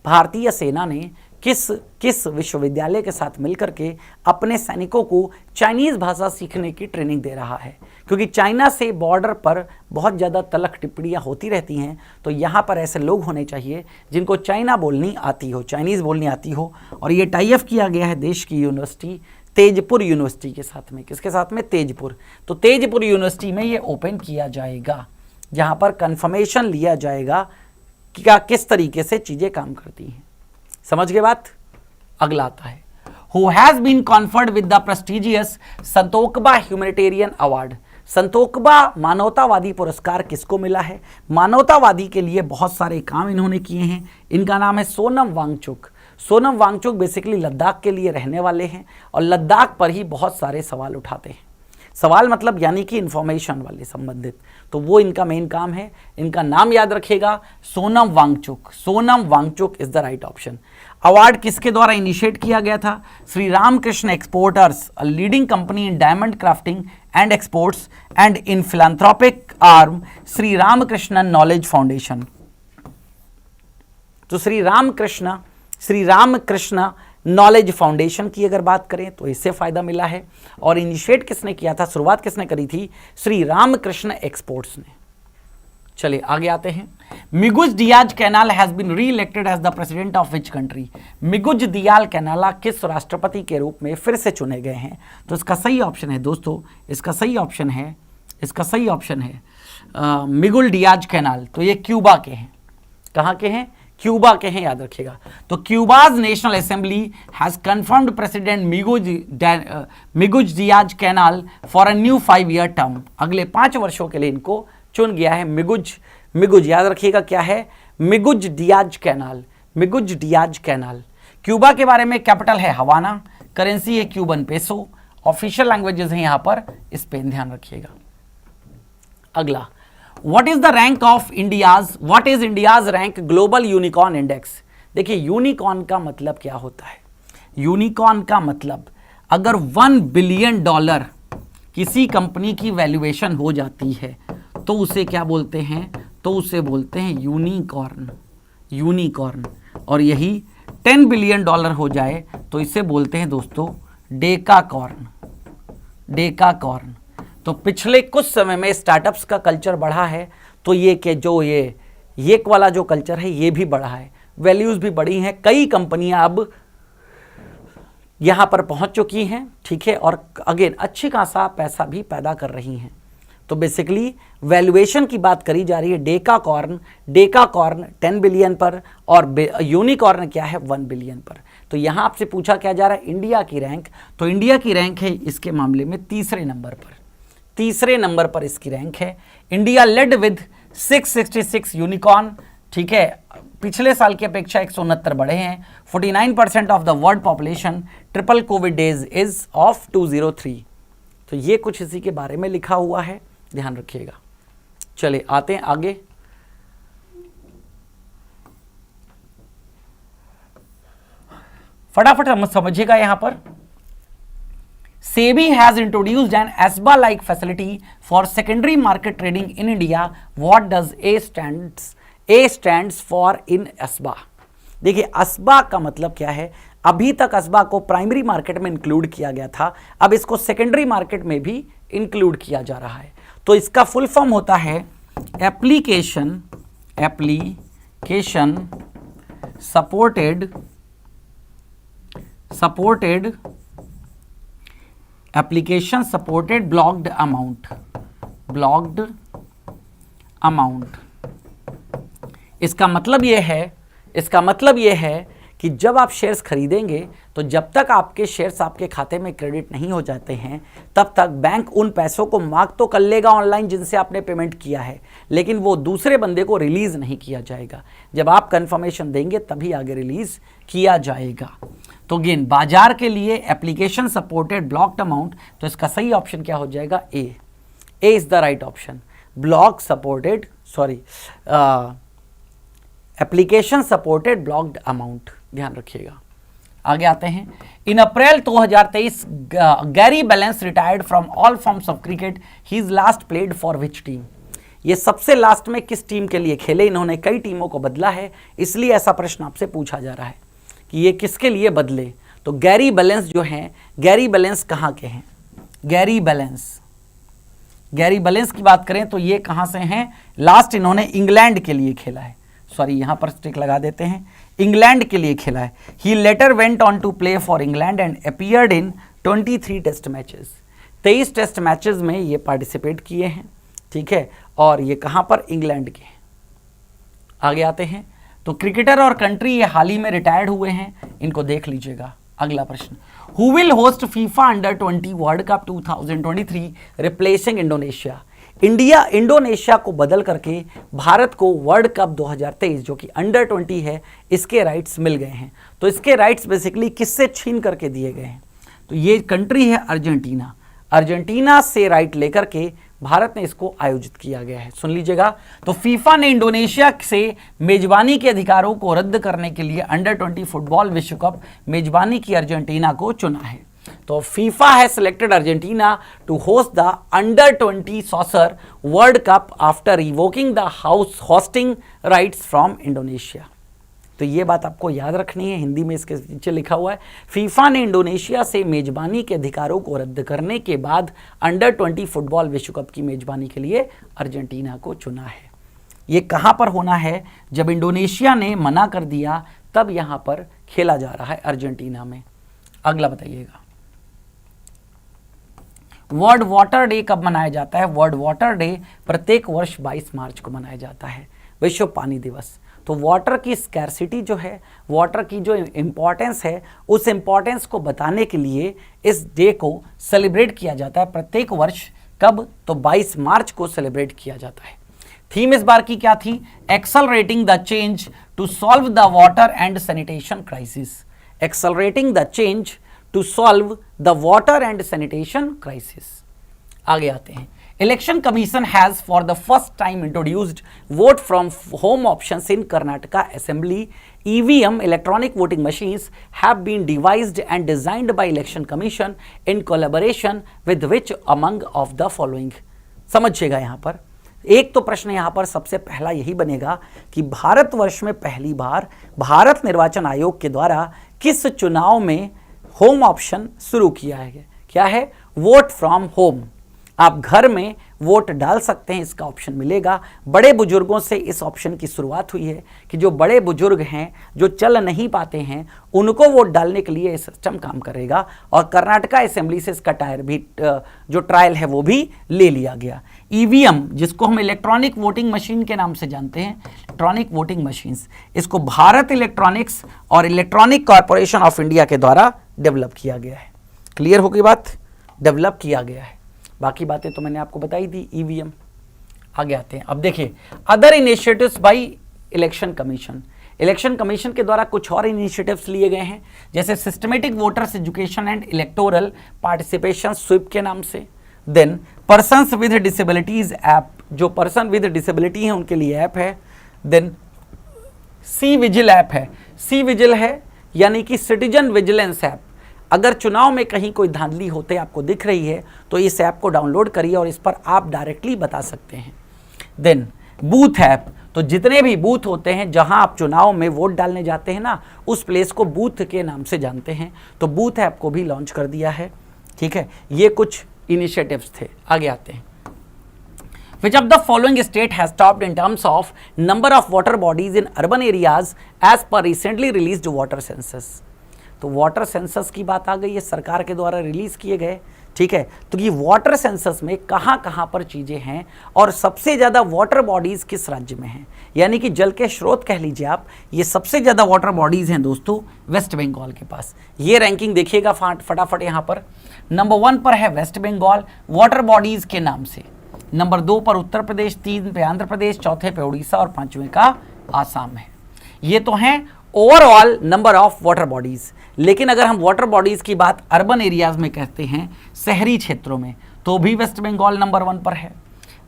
भारतीय सेना ने किस विश्वविद्यालय के साथ मिलकर के अपने सैनिकों को चाइनीज भाषा सीखने की ट्रेनिंग दे रहा है? क्योंकि चाइना से बॉर्डर पर बहुत ज़्यादा तलख टिप्पणियाँ होती रहती हैं, तो यहाँ पर ऐसे लोग होने चाहिए जिनको चाइना बोलनी आती हो, चाइनीज़ बोलनी आती हो। और ये टाई अप किया गया है देश की यूनिवर्सिटी तेजपुर यूनिवर्सिटी के साथ में। किसके साथ में? तेजपुर। तो तेजपुर यूनिवर्सिटी में ये ओपन किया जाएगा, जहाँ पर कन्फर्मेशन लिया जाएगा कि क्या किस तरीके से चीज़ें काम करती हैं। समझ गए बात? अगला आता है, who has been conferred with the prestigious Santokba humanitarian award. Santokba मानवतावादी पुरस्कार किसको मिला है? मानवतावादी के लिए बहुत सारे काम इन्होंने किए हैं। इनका नाम है सोनम वांगचुक। सोनम वांगचुक बेसिकली लद्दाख के लिए रहने वाले हैं और लद्दाख पर ही बहुत सारे सवाल उठाते हैं। सवाल मतलब यानी कि इंफॉर्मेशन वाले संबंधित, तो वो इनका मेन काम है। इनका नाम याद रखिएगा, Sonam Wangchuk. Sonam Wangchuk is the right option. Award किसके द्वारा इनिशिएट किया गया था? Shri Ramkrishna exporters, a leading company in diamond crafting and exports and in philanthropic arm Shri Ramkrishna knowledge foundation. तो श्री रामकृष्ण नॉलेज फाउंडेशन की अगर बात करें तो इससे फायदा मिला है। और इनिशिएट किसने किया था, शुरुआत किसने करी थी? श्री रामकृष्ण एक्सपोर्ट्स ने। चलिए आगे आते हैं। Miguel Diaz Canel has been re elected as the president of which country. Miguel Diaz Canel किस राष्ट्रपति के रूप में फिर से चुने गए हैं? तो इसका सही ऑप्शन है दोस्तों, इसका सही ऑप्शन है मिगुल डियाज कैनाल। तो ये क्यूबा के हैं। कहाँ के हैं? क्यूबा के हैं, याद रखिएगा। तो Cuba's national assembly has confirmed president Miguel Diaz Canel for a new 5-year term. अगले 5 वर्षों के लिए इनको चुन गया है। मिगुज याद रखिएगा क्या है? मिगुज डियाज कैनाल। क्यूबा के बारे में कैपिटल है हवाना, करेंसी है क्यूबन पेसो, ऑफिशियल लैंग्वेजेस हैं यहाँ पर स्पेन, ध्यान रखिएगा। अगला, What is the rank of what is India's rank global unicorn index? देखिए यूनिकॉर्न का मतलब क्या होता है? यूनिकॉर्न का मतलब अगर $1 बिलियन किसी कंपनी की वैल्यूएशन हो जाती है तो उसे क्या बोलते हैं? तो उसे बोलते हैं यूनिकॉर्न। और यही $10 बिलियन हो जाए तो इसे बोलते हैं दोस्तों डेकाकॉर्न। तो पिछले कुछ समय में स्टार्टअप्स का कल्चर बढ़ा है, तो ये वाला जो कल्चर है ये भी बढ़ा है, वैल्यूज़ भी बढ़ी हैं। कई कंपनियां अब यहाँ पर पहुँच चुकी हैं, ठीक है, और अगेन अच्छी खासा पैसा भी पैदा कर रही हैं। तो बेसिकली वैल्यूएशन की बात करी जा रही है। डेकाकॉर्न 10 बिलियन पर और यूनिकॉर्न क्या है? 1 बिलियन पर। तो यहाँ आपसे पूछा क्या जा रहा है? इंडिया की रैंक। तो इंडिया की रैंक है इसके मामले में तीसरे नंबर पर इसकी रैंक है। इंडिया लेड विद 666 यूनिकॉर्न, ठीक है, पिछले साल की अपेक्षा 169 बढ़े हैं। 49% of the world population triple Covid days is of 203। तो ये कुछ इसी के बारे में लिखा हुआ है, ध्यान रखिएगा। चलिए आते हैं आगे। फटाफट हम समझिएगा यहां पर। SEBI has introduced an ASBA-like facility for secondary market trading in India. What does A stands for in ASBA? देखिए ASBA का मतलब क्या है? अभी तक ASBA को प्राइमरी मार्केट में इंक्लूड किया गया था, अब इसको सेकेंडरी मार्केट में भी इंक्लूड किया जा रहा है। तो इसका फुल फॉर्म होता है एप्लीकेशन सपोर्टेड ब्लॉक्ड अमाउंट। इसका मतलब यह है कि जब आप शेयर्स खरीदेंगे तो जब तक आपके शेयर्स आपके खाते में क्रेडिट नहीं हो जाते हैं तब तक बैंक उन पैसों को मार्क तो कर लेगा ऑनलाइन जिनसे आपने पेमेंट किया है, लेकिन वो दूसरे बंदे को रिलीज नहीं किया जाएगा। जब आप कंफर्मेशन देंगे तभी आगे रिलीज किया जाएगा। तो अगेन बाजार के लिए एप्लीकेशन सपोर्टेड ब्लॉक्ड अमाउंट, तो इसका सही ऑप्शन क्या हो जाएगा? A is the right option. Block supported application supported blocked amount, ध्यान रखिएगा। आगे आते हैं। In April 2023 Gary Ballance retired from all forms of cricket, he is last played for which team? ये सबसे लास्ट में किस टीम के लिए खेले? इन्होंने कई टीमों को बदला है, इसलिए ऐसा प्रश्न आपसे पूछा जा रहा है कि ये किसके लिए बदले। तो गैरी बैलेंस जो हैं, गैरी बैलेंस कहाँ के हैं? गैरी बैलेंस की बात करें तो ये कहाँ से हैं? लास्ट इन्होंने इंग्लैंड के लिए खेला है, सॉरी यहाँ पर स्टिक लगा देते हैं, इंग्लैंड के लिए खेला है। He later went on to play for England and appeared in 23 test matches. 23 test matches में ये पार्टिसिपेट किए हैं, ठीक है, और ये कहाँ पर? इंग्लैंड के। आगे आते हैं। तो क्रिकेटर और कंट्री ये हाल ही में रिटायर्ड हुए हैं, इनको देख लीजिएगा। अगला प्रश्न, who will host FIFA under 20 world cup 2023 replacing Indonesia? Indonesia को बदल करके भारत को वर्ल्ड कप 2023 जो कि अंडर 20 है इसके राइट्स मिल गए हैं। तो इसके राइट्स बेसिकली किससे छीन करके दिए गए हैं? तो ये कंट्री है अर्जेंटीना। अर्जेंटीना से राइट लेकर के भारत ने इसको आयोजित किया गया है। सुन लीजिएगा। तो फीफा ने इंडोनेशिया से मेजबानी के अधिकारों को रद्द करने के लिए अंडर 20 फुटबॉल विश्व कप मेजबानी की अर्जेंटीना को चुना है। तो FIFA has selected Argentina to host the under 20 soccer world cup after revoking the hosting rights from Indonesia. तो ये बात आपको याद रखनी है, हिंदी में इसके नीचे लिखा हुआ है, फीफा ने इंडोनेशिया से मेजबानी के अधिकारों को रद्द करने के बाद अंडर 20 फुटबॉल विश्व कप की मेजबानी के लिए अर्जेंटीना को चुना है। ये कहाँ पर होना है? जब इंडोनेशिया ने मना कर दिया तब यहाँ पर खेला जा रहा है अर्जेंटीना में। अगला बताइएगा, वर्ल्ड वाटर डे कब मनाया जाता है? वर्ल्ड वाटर डे प्रत्येक वर्ष 22 मार्च को मनाया जाता है, विश्व पानी दिवस। तो वाटर की स्कैरसिटी जो है, वाटर की जो इम्पॉर्टेंस है, उस इम्पॉर्टेंस को बताने के लिए इस डे को सेलिब्रेट किया जाता है प्रत्येक वर्ष। कब? तो 22 मार्च को सेलिब्रेट किया जाता है। थीम इस बार की क्या थी? Accelerating the change to solve the water and sanitation crisis. Accelerating the change to solve the water and sanitation crisis. आगे आते हैं। Election commission has for the first time introduced vote from home options in Karnataka assembly. EVM electronic voting machines have been devised and designed by election commission in collaboration with which among of the following. समझिएगा, यहाँ पर एक तो प्रश्न यहाँ पर सबसे पहला यही बनेगा कि भारतवर्ष में पहली बार भारत निर्वाचन आयोग के द्वारा किस चुनाव में होम ऑप्शन शुरू किया है? क्या है? Vote from home. आप घर में वोट डाल सकते हैं, इसका ऑप्शन मिलेगा। बड़े बुजुर्गों से इस ऑप्शन की शुरुआत हुई है कि जो बड़े बुजुर्ग हैं, जो चल नहीं पाते हैं, उनको वोट डालने के लिए ये सिस्टम काम करेगा। और कर्नाटका असेंबली से इसका जो ट्रायल है वो भी ले लिया गया। ईवीएम, जिसको हम इलेक्ट्रॉनिक वोटिंग मशीन के नाम से जानते हैं, इलेक्ट्रॉनिक वोटिंग मशीन्स, इसको भारत इलेक्ट्रॉनिक्स और इलेक्ट्रॉनिक कॉरपोरेशन ऑफ इंडिया के द्वारा डेवलप किया गया है। क्लियर हो गई बात? डेवलप किया गया है। बाकी बातें तो मैंने आपको बताई थी। ईवीएम। आगे आते हैं। अब देखिए, other initiatives by election commission. Election commission के द्वारा कुछ और इनिशिएटिव्स लिए गए हैं, जैसे systematic voters education and electoral participation SVEEP के नाम से। Then persons with disabilities app, जो पर्सन विद डिसेबिलिटी है उनके लिए ऐप है। देन सी विजिल ऐप है। सी विजिल है यानी कि सिटीजन विजिलेंस ऐप। अगर चुनाव में कहीं कोई धांधली होते आपको दिख रही है तो इस ऐप को डाउनलोड करिए और इस पर आप डायरेक्टली बता सकते हैं। देन बूथ ऐप, तो जितने भी बूथ होते हैं जहां आप चुनाव में वोट डालने जाते हैं ना, उस प्लेस को बूथ के नाम से जानते हैं, तो बूथ ऐप को भी लॉन्च कर दिया है। ठीक है, ये कुछ इनिशिएटिव्स थे। आगे आते हैं। Which of the following state has topped in terms of number of water bodies in urban areas as per recently released water census? तो वाटर सेंसस की बात आ गई है, सरकार के द्वारा रिलीज किए गए ठीक है, तो ये वाटर सेंसस में कहाँ कहाँ पर चीज़ें हैं और सबसे ज़्यादा वाटर बॉडीज़ किस राज्य में हैं, यानी कि जल के स्रोत कह लीजिए आप, ये सबसे ज़्यादा वाटर बॉडीज़ हैं दोस्तों वेस्ट बंगाल के पास। ये रैंकिंग देखिएगा फटाफट यहाँ पर। नंबर 1 पर है वेस्ट बंगाल वाटर बॉडीज़ के नाम से, नंबर 2 पर उत्तर प्रदेश, 3 पे आंध्र प्रदेश, चौथे पे उड़ीसा और 5वें का आसाम है। ये तो हैं overall number of water bodies. लेकिन अगर हम वाटर बॉडीज़ की बात अर्बन एरियाज में कहते हैं, शहरी क्षेत्रों में, तो भी वेस्ट बंगाल नंबर 1 पर है।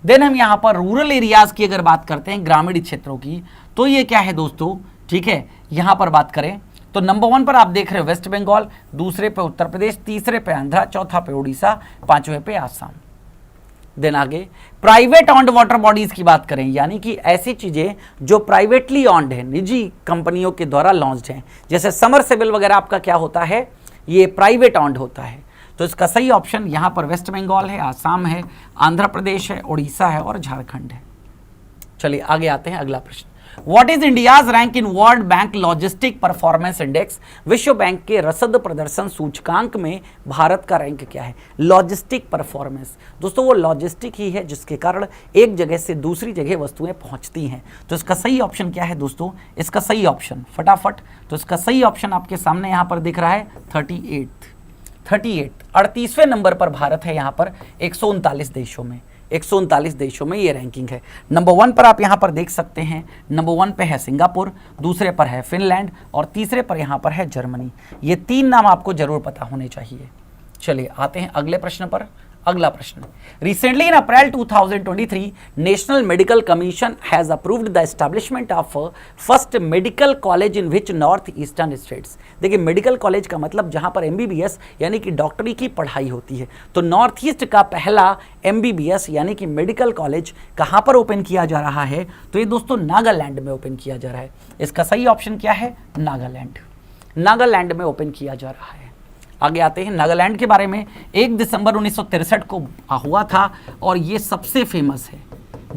देन हम यहाँ पर रूरल एरियाज की अगर बात करते हैं, ग्रामीण क्षेत्रों की, तो ये क्या है दोस्तों, ठीक है, यहाँ पर बात करें तो नंबर 1 पर आप देख रहे हो वेस्ट बंगाल, दूसरे पे उत्तर प्रदेश, तीसरे पे आंध्रा, चौथा पे उड़ीसा, 5वें पे आसाम। देन आगे प्राइवेट ऑन्ड वाटर बॉडीज की बात करें, यानी कि ऐसी चीजें जो प्राइवेटली ऑन्ड है, निजी कंपनियों के द्वारा लॉन्च्ड हैं, जैसे समरसेबल वगैरह आपका क्या होता है, ये प्राइवेट ऑन्ड होता है। तो इसका सही ऑप्शन यहाँ पर वेस्ट बंगाल है, आसाम है, आंध्र प्रदेश है, उड़ीसा है और झारखंड है। चलिए आगे आते हैं, अगला प्रश्न। What is India's rank in world bank logistic performance index? विश्व बैंक के रसद प्रदर्शन सूचकांक में भारत का रैंक क्या है? लॉजिस्टिक परफॉर्मेंस दोस्तों, वो लॉजिस्टिक ही है जिसके कारण एक जगह से दूसरी जगह वस्तुएं पहुंचती हैं। तो इसका सही ऑप्शन क्या है दोस्तों? इसका सही ऑप्शन फटाफट, तो इसका सही ऑप्शन आपके सामने यहां पर दिख रहा है 38वें नंबर पर भारत है। यहां पर 139 देशों में, 139 देशों में ये रैंकिंग है। नंबर 1 पर आप यहाँ पर देख सकते हैं, नंबर 1 पे है सिंगापुर, दूसरे पर है फिनलैंड और तीसरे पर यहाँ पर है जर्मनी। ये 3 नाम आपको जरूर पता होने चाहिए। चलिए आते हैं अगले प्रश्न पर। अगला प्रश्न, recently in April 2023 national medical commission has approved the establishment of first medical college in which north eastern states. देखिए मेडिकल कॉलेज का मतलब जहां पर एमबीबीएस यानी कि डॉक्टरी की पढ़ाई होती है, तो नॉर्थ ईस्ट का पहला एमबीबीएस यानी कि मेडिकल कॉलेज कहां पर ओपन किया जा रहा है? तो ये दोस्तों नागालैंड में ओपन किया जा रहा है। इसका सही ऑप्शन क्या है? नागालैंड, नागालैंड में ओपन किया जा रहा है। आगे आते हैं, नागालैंड के बारे में 1 दिसंबर 1963 को हुआ था और ये सबसे फेमस है।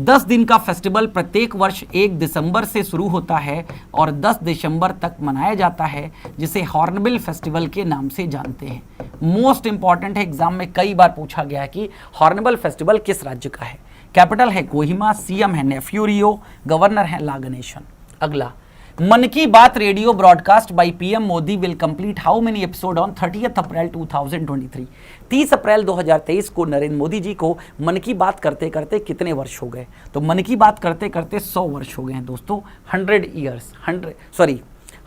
10 दिन का फेस्टिवल प्रत्येक वर्ष 1 दिसंबर से शुरू होता है और 10 दिसंबर तक मनाया जाता है, जिसे हॉर्नबिल फेस्टिवल के नाम से जानते हैं। मोस्ट इंपॉर्टेंट है, एग्जाम में कई बार पूछा गया है कि हॉर्नबिल फेस्टिवल किस राज्य का है। कैपिटल है कोहिमा, सीएम है नेफ्यूरियो, गवर्नर है ला गणेशन। अगला, मन की बात radio broadcast by PM Modi will complete how many episode on 30 अप्रैल 2023? 30 अप्रैल 2023 को नरेंद्र मोदी जी को मन की बात करते करते कितने वर्ष हो गए? तो मन की बात करते करते 100 वर्ष हो गए हैं दोस्तों।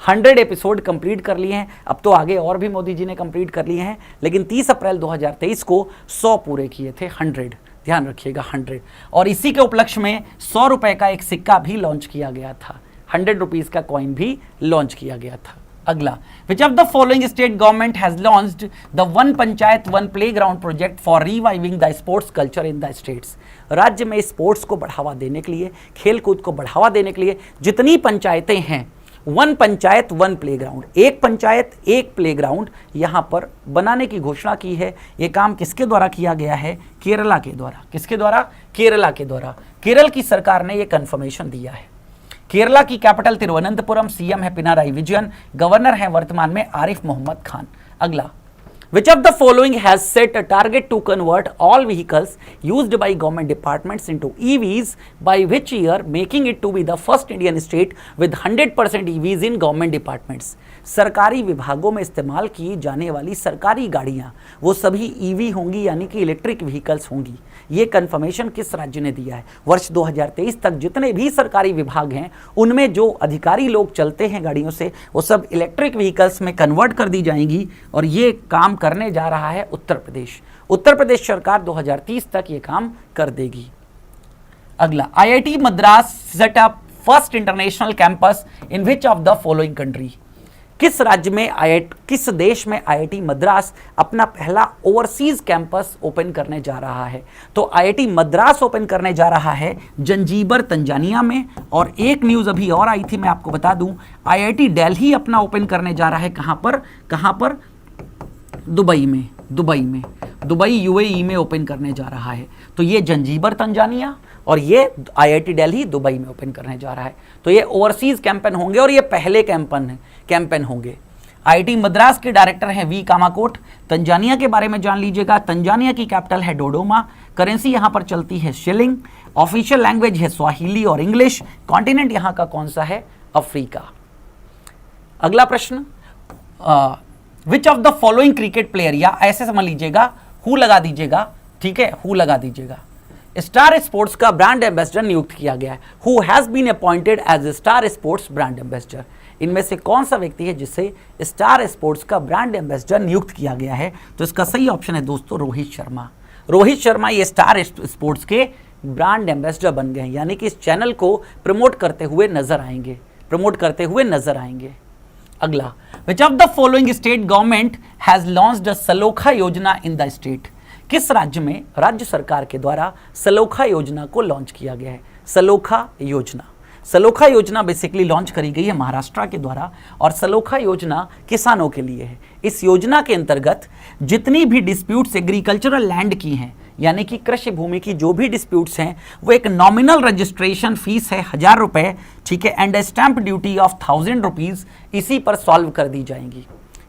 100 एपिसोड कंप्लीट कर लिए हैं। अब तो आगे और भी मोदी जी ने कंप्लीट कर लिए हैं, लेकिन 30 अप्रैल 2023 को 100 पूरे किए थे। 100 ध्यान रखिएगा, 100। और इसी के उपलक्ष्य में 100 रुपए का एक सिक्का भी लॉन्च किया गया था, 100 रुपीज का कॉइन भी लॉन्च किया गया था। अगला, which of the following state government has launched the one panchayat one playground project for reviving the sports culture in the states? राज्य में स्पोर्ट्स को बढ़ावा देने के लिए, खेलकूद को बढ़ावा देने के लिए जितनी पंचायतें हैं, वन पंचायत वन प्लेग्राउंड, एक पंचायत एक प्लेग्राउंड यहां पर बनाने की घोषणा की है। यह काम किसके द्वारा किया गया है? केरला के द्वारा। किसके द्वारा? केरला के द्वारा। केरल की सरकार ने यह कंफर्मेशन दिया है। केरला की कैपिटल तिरुवनंतपुरम, सीएम है पिनाराई विजयन, गवर्नर है वर्तमान में आरिफ मोहम्मद खान। अगला, which of the following has set a target to convert all vehicles used by government departments into EVs by which year, making it to be the first Indian state with 100% EVs in government departments? सरकारी विभागों में इस्तेमाल की जाने वाली सरकारी गाड़ियां वो सभी ईवी होंगी, यानी कि इलेक्ट्रिक व्हीकल्स होंगी। ये कंफर्मेशन किस राज्य ने दिया है? वर्ष 2023 तक जितने भी सरकारी विभाग हैं उनमें जो अधिकारी लोग चलते हैं गाड़ियों से, वो सब इलेक्ट्रिक व्हीकल्स में कन्वर्ट कर दी जाएंगी और ये काम करने जा रहा है उत्तर प्रदेश। उत्तर प्रदेश सरकार 2030 तक ये काम कर देगी। अगला, IIT Madras set up first international campus in which of the following country? किस राज्य में किस देश में आईआईटी मद्रास अपना पहला ओवरसीज कैंपस ओपन करने जा रहा है? तो आईआईटी मद्रास ओपन करने जा रहा है जंजीबर तंजानिया में। और एक न्यूज़ अभी और आई थी, मैं आपको बता दूं, आईआईटी दिल्ली अपना ओपन करने जा रहा है। कहां पर? दुबई में। दुबई यूएई में ओपन करने जा रहा है। तो ये जंजीबर तंजानिया और ये आईआईटी दिल्ली दुबई में ओपन करने जा रहा है। तो ये ओवरसीज कैंपेन होंगे और ये पहले कैंपेन होंगे। आईआईटी मद्रास के डायरेक्टर हैं वी कामाकोट। तंजानिया के बारे में जान लीजिएगा, तंजानिया की कैपिटल है डोडोमा। करेंसी यहां पर चलती है शिलिंग। ऑफिशियल लैंग्वेज है स्वाहिली और इंग्लिश। कॉन्टिनेंट यहां का कौन सा है? अफ्रीका। अगला प्रश्न, विच of the following cricket player, या ऐसे समझ लीजिएगा, हु लगा दीजिएगा, ठीक है, हु लगा दीजिएगा। स्टार स्पोर्ट्स का ब्रांड एम्बेसडर नियुक्त किया गया है। Who has been appointed as star sports brand ambassador. इनमें से कौन सा व्यक्ति है जिसे स्टार स्पोर्ट्स का ब्रांड एम्बेसडर नियुक्त किया गया है? तो इसका सही ऑप्शन है दोस्तों रोहित शर्मा। रोहित शर्मा ये स्टार स्पोर्ट्स के ब्रांड एम्बेसडर बन गए हैं, यानी कि इस चैनल को प्रमोट करते हुए नजर आएंगे। अगला, which of the following state government has launched सलोखा योजना इन द स्टेट। किस राज्य में राज्य सरकार के द्वारा सलोखा योजना को लॉन्च किया गया है? सलोखा योजना बेसिकली लॉन्च करी गई है महाराष्ट्र के द्वारा, और सलोखा योजना किसानों के लिए है। इस योजना के अंतर्गत जितनी भी डिस्प्यूट्स एग्रीकल्चरल लैंड की हैं, यानी कि कृषि भूमि की जो भी डिस्प्यूट्स हैं, वो एक नॉमिनल रजिस्ट्रेशन फीस है 1000 रुपए, ठीक है, and stamp duty of 1000 rupees, इसी पर सॉल्व कर दी जाएंगी।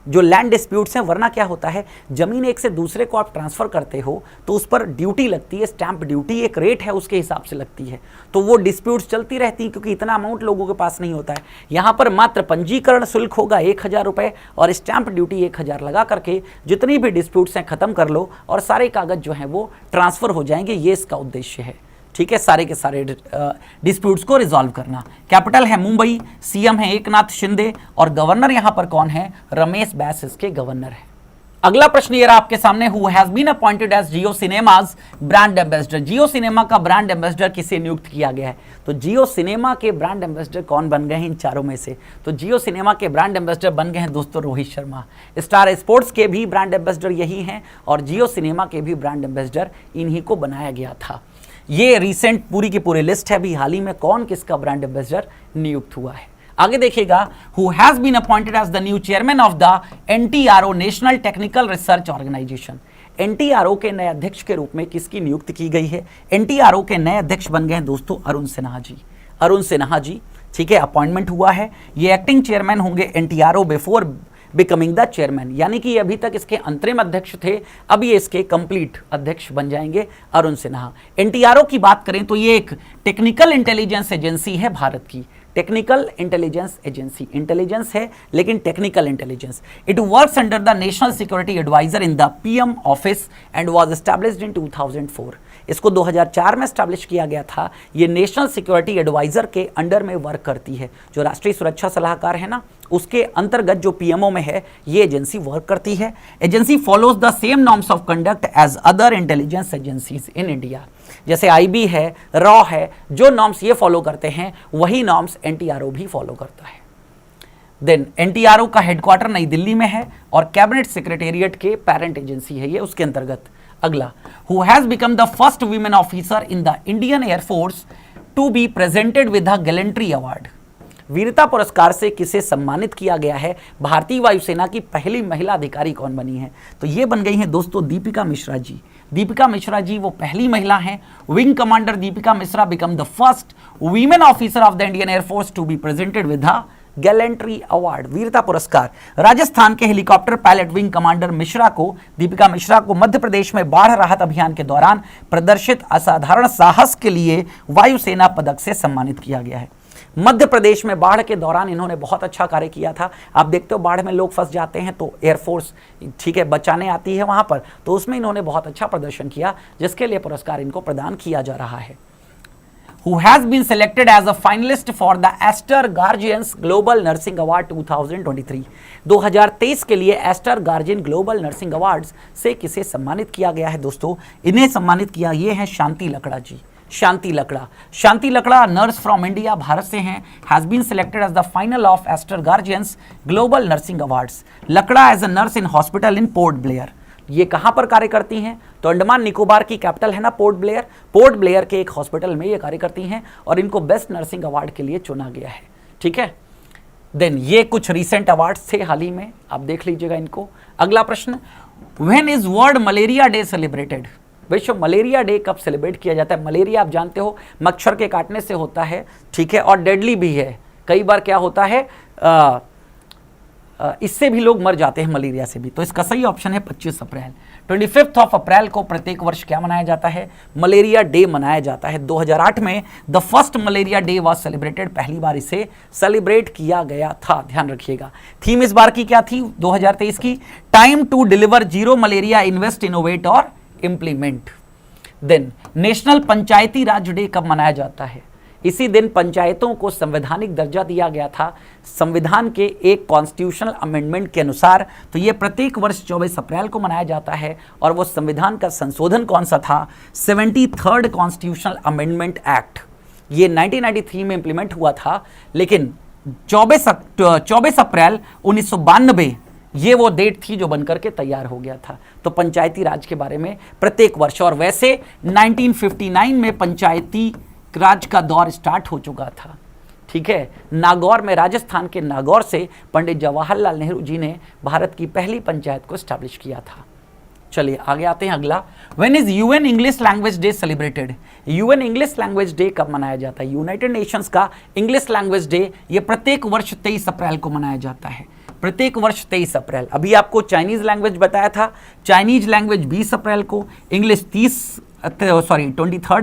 जो लैंड डिस्प्यूट्स हैं, वरना क्या होता है, जमीन एक से दूसरे को आप ट्रांसफर करते हो तो उस पर ड्यूटी लगती है, स्टैंप ड्यूटी एक रेट है उसके हिसाब से लगती है, तो वो डिस्प्यूट्स चलती रहती हैं क्योंकि इतना अमाउंट लोगों के पास नहीं होता है। यहाँ पर मात्र पंजीकरण शुल्क होगा 1000 रुपये और स्टैंप ड्यूटी 1000 लगा करके जितनी भी डिस्प्यूट्स हैं खत्म कर लो और सारे कागज जो हैं वो ट्रांसफर हो जाएंगे। ये इसका उद्देश्य है, ठीक है, सारे के सारे डिस्प्यूट्स को रिजॉल्व करना। कैपिटल है मुंबई, सीएम है एकनाथ शिंदे और गवर्नर यहां पर कौन है? रमेश बैस इसके गवर्नर है। अगला प्रश्न ये रहा आपके सामने, who has been appointed as Jio cinemas brand ambassador. Jio cinema का ब्रांड एम्बेसडर किसे नियुक्त किया गया है? तो जियो सिनेमा के ब्रांड एम्बेसडर कौन बन गए हैं इन चारों में से? तो जियो सिनेमा के ब्रांड एम्बेसडर बन गए हैं दोस्तों रोहित शर्मा। स्टार स्पोर्ट्स के भी ब्रांड एम्बेसडर यही हैं और जियो सिनेमा के भी ब्रांड एम्बेसडर इन्हीं को बनाया गया था। ये रिसेंट पूरी की पूरी लिस्ट है, अभी हाल ही में कौन किसका ब्रांड एम्बेसडर नियुक्त हुआ है। आगे देखिएगा, who has been appointed as the new chairman of the NTRO national technical research organisation. NTRO के नए अध्यक्ष के रूप में किसकी नियुक्ति की गई है? एनटीआरओ के नए अध्यक्ष बन गए हैं दोस्तों अरुण सिन्हा जी, ठीक है, अपॉइंटमेंट हुआ है। ये एक्टिंग चेयरमैन होंगे NTRO before becoming the chairman, यानी कि अभी तक इसके अंतरिम अध्यक्ष थे, अब ये इसके कंप्लीट अध्यक्ष बन जाएंगे अरुण सिन्हा। एनटीआरओ की बात करें तो ये एक टेक्निकल इंटेलिजेंस एजेंसी है भारत की, टेक्निकल इंटेलिजेंस एजेंसी, इंटेलिजेंस है लेकिन technical intelligence. It works under the national security adviser in the PM office and was established in 2004। इसको 2004 में एस्टैब्लिश किया गया था। ये नेशनल सिक्योरिटी एडवाइजर के अंडर में वर्क करती है, जो राष्ट्रीय सुरक्षा सलाहकार है ना, उसके अंतर्गत जो पीएमओ में है ये एजेंसी वर्क करती है। Agency follows the same norms of conduct as other intelligence agencies in India. जैसे आईबी है, रॉ है, जो नॉर्म्स ये फॉलो करते हैं वही नॉर्म्स एनटीआरओ भी फॉलो करता है। देन एनटीआरओ का हेडक्वार्टर नई दिल्ली में है और कैबिनेट सेक्रेटेरिएट के पेरेंट एजेंसी है ये उसके अंतर्गत। अगला, who has become the first women officer in the Indian air force to be presented with the gallantry award. वीरता पुरस्कार से किसे सम्मानित किया गया है? भारतीय वायुसेना की पहली महिला अधिकारी कौन बनी है? तो ये बन गई हैं दोस्तों दीपिका मिश्रा जी। दीपिका मिश्रा जी वो पहली महिला हैं। Wing commander Deepika Mishra become the first women officer of the Indian air force to be presented with the gallantry award, वीरता पुरस्कार। राजस्थान के helicopter pilot wing commander Deepika Mishra को मध्य प्रदेश में बाढ़ राहत अभियान के दौरान प्रदर्शित असाधारण साहस के लिए वायुसेना पदक से सम्मानित किया गया है। मध्य प्रदेश में बाढ़ के दौरान इन्होंने बहुत अच्छा कार्य किया था। आप देखते हो बाढ़ में लोग फंस जाते हैं तो एयरफोर्स, ठीक है, बचाने आती है वहां पर, तो उसमें इन्होंने बहुत अच्छा प्रदर्शन किया जिसके लिए पुरस्कार इनको प्रदान किया जा रहा है। Who has been selected as a finalist for the Aster guardians global nursing award 2023। 2023 के लिए Aster guardian global nursing awards से किसे सम्मानित किया गया है दोस्तों? इन्हें सम्मानित किया ये है Shanti Lakra ji. Shanti Lakra nurse from India, Bharat से हैं। Has been selected as the final of Aster guardians global nursing awards. Lakra as a nurse in hospital in Port Blair. ये कहां पर कार्य करती हैं? तो अंडमान निकोबार की कैपिटल है ना पोर्ट ब्लेयर के एक हॉस्पिटल में ये कार्य करती हैं और इनको बेस्ट नर्सिंग अवार्ड के लिए चुना गया है, ठीक है। देन ये कुछ रिसेंट अवार्ड्स थे हाल ही में, आप देख लीजिएगा इनको। अगला प्रश्न, when is world malaria day celebrated? विश्व मलेरिया डे कब सेलिब्रेट किया जाता है? मलेरिया आप जानते हो मच्छर के काटने से होता है, ठीक है, और डेडली भी है। कई बार क्या होता है, इससे भी लोग मर जाते हैं, मलेरिया से भी। तो इसका सही ऑप्शन है 25 अप्रैल। 25 अप्रैल को प्रत्येक वर्ष क्या मनाया जाता है? मलेरिया डे मनाया जाता है। 2008 में the first malaria day was celebrated, पहली बार इसे सेलिब्रेट किया गया था, ध्यान रखिएगा। थीम इस बार की क्या थी 2023 की? Time to deliver zero malaria, invest, innovate और implement. Then national panchayati raj day कब मनाया जाता है? इसी दिन पंचायतों को संवैधानिक दर्जा दिया गया था संविधान के एक कॉन्स्टिट्यूशनल अमेंडमेंट के अनुसार। तो ये प्रत्येक वर्ष 24 अप्रैल को मनाया जाता है। और वो संविधान का संशोधन कौन सा था? 73rd constitutional amendment act. ये 1993 में इंप्लीमेंट हुआ था, लेकिन 24 अप्रैल 1992 ये वो डेट थी जो बनकर के तैयार हो गया था। तो पंचायती राज के बारे में प्रत्येक वर्ष। और वैसे 1959 में पंचायती राज का दौर स्टार्ट हो चुका था, ठीक है। नागौर में, राजस्थान के नागौर से पंडित जवाहरलाल नेहरू जी ने भारत की पहली पंचायत को स्टैब्लिश किया था। चलिए आगे आते हैं। अगला, when is UN English language day celebrated? UN English language day कब मनाया जाता है? यूनाइटेड नेशंस का इंग्लिश लैंग्वेज डे ये प्रत्येक वर्ष 23 अप्रैल को मनाया जाता है। प्रत्येक वर्ष 23 अप्रैल। अभी आपको चाइनीज लैंग्वेज बताया था, चाइनीज लैंग्वेज 20 अप्रैल को, इंग्लिश 23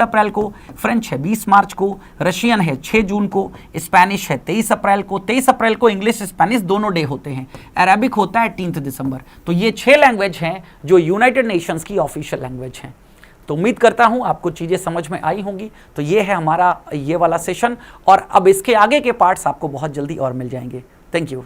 अप्रैल को, फ्रेंच है 20 मार्च को, रशियन है 6 जून को, स्पेनिश है 23 अप्रैल को। 23 अप्रैल को इंग्लिश स्पेनिश दोनों डे होते हैं। अरेबिक होता है 18 दिसंबर। तो ये 6 लैंग्वेज हैं जो यूनाइटेड नेशंस की ऑफिशियल लैंग्वेज हैं। तो उम्मीद करता हूं आपको चीज़ें समझ में आई होंगी। तो ये है हमारा ये वाला सेशन, और अब इसके आगे के पार्ट्स आपको बहुत जल्दी और मिल जाएंगे। Thank you.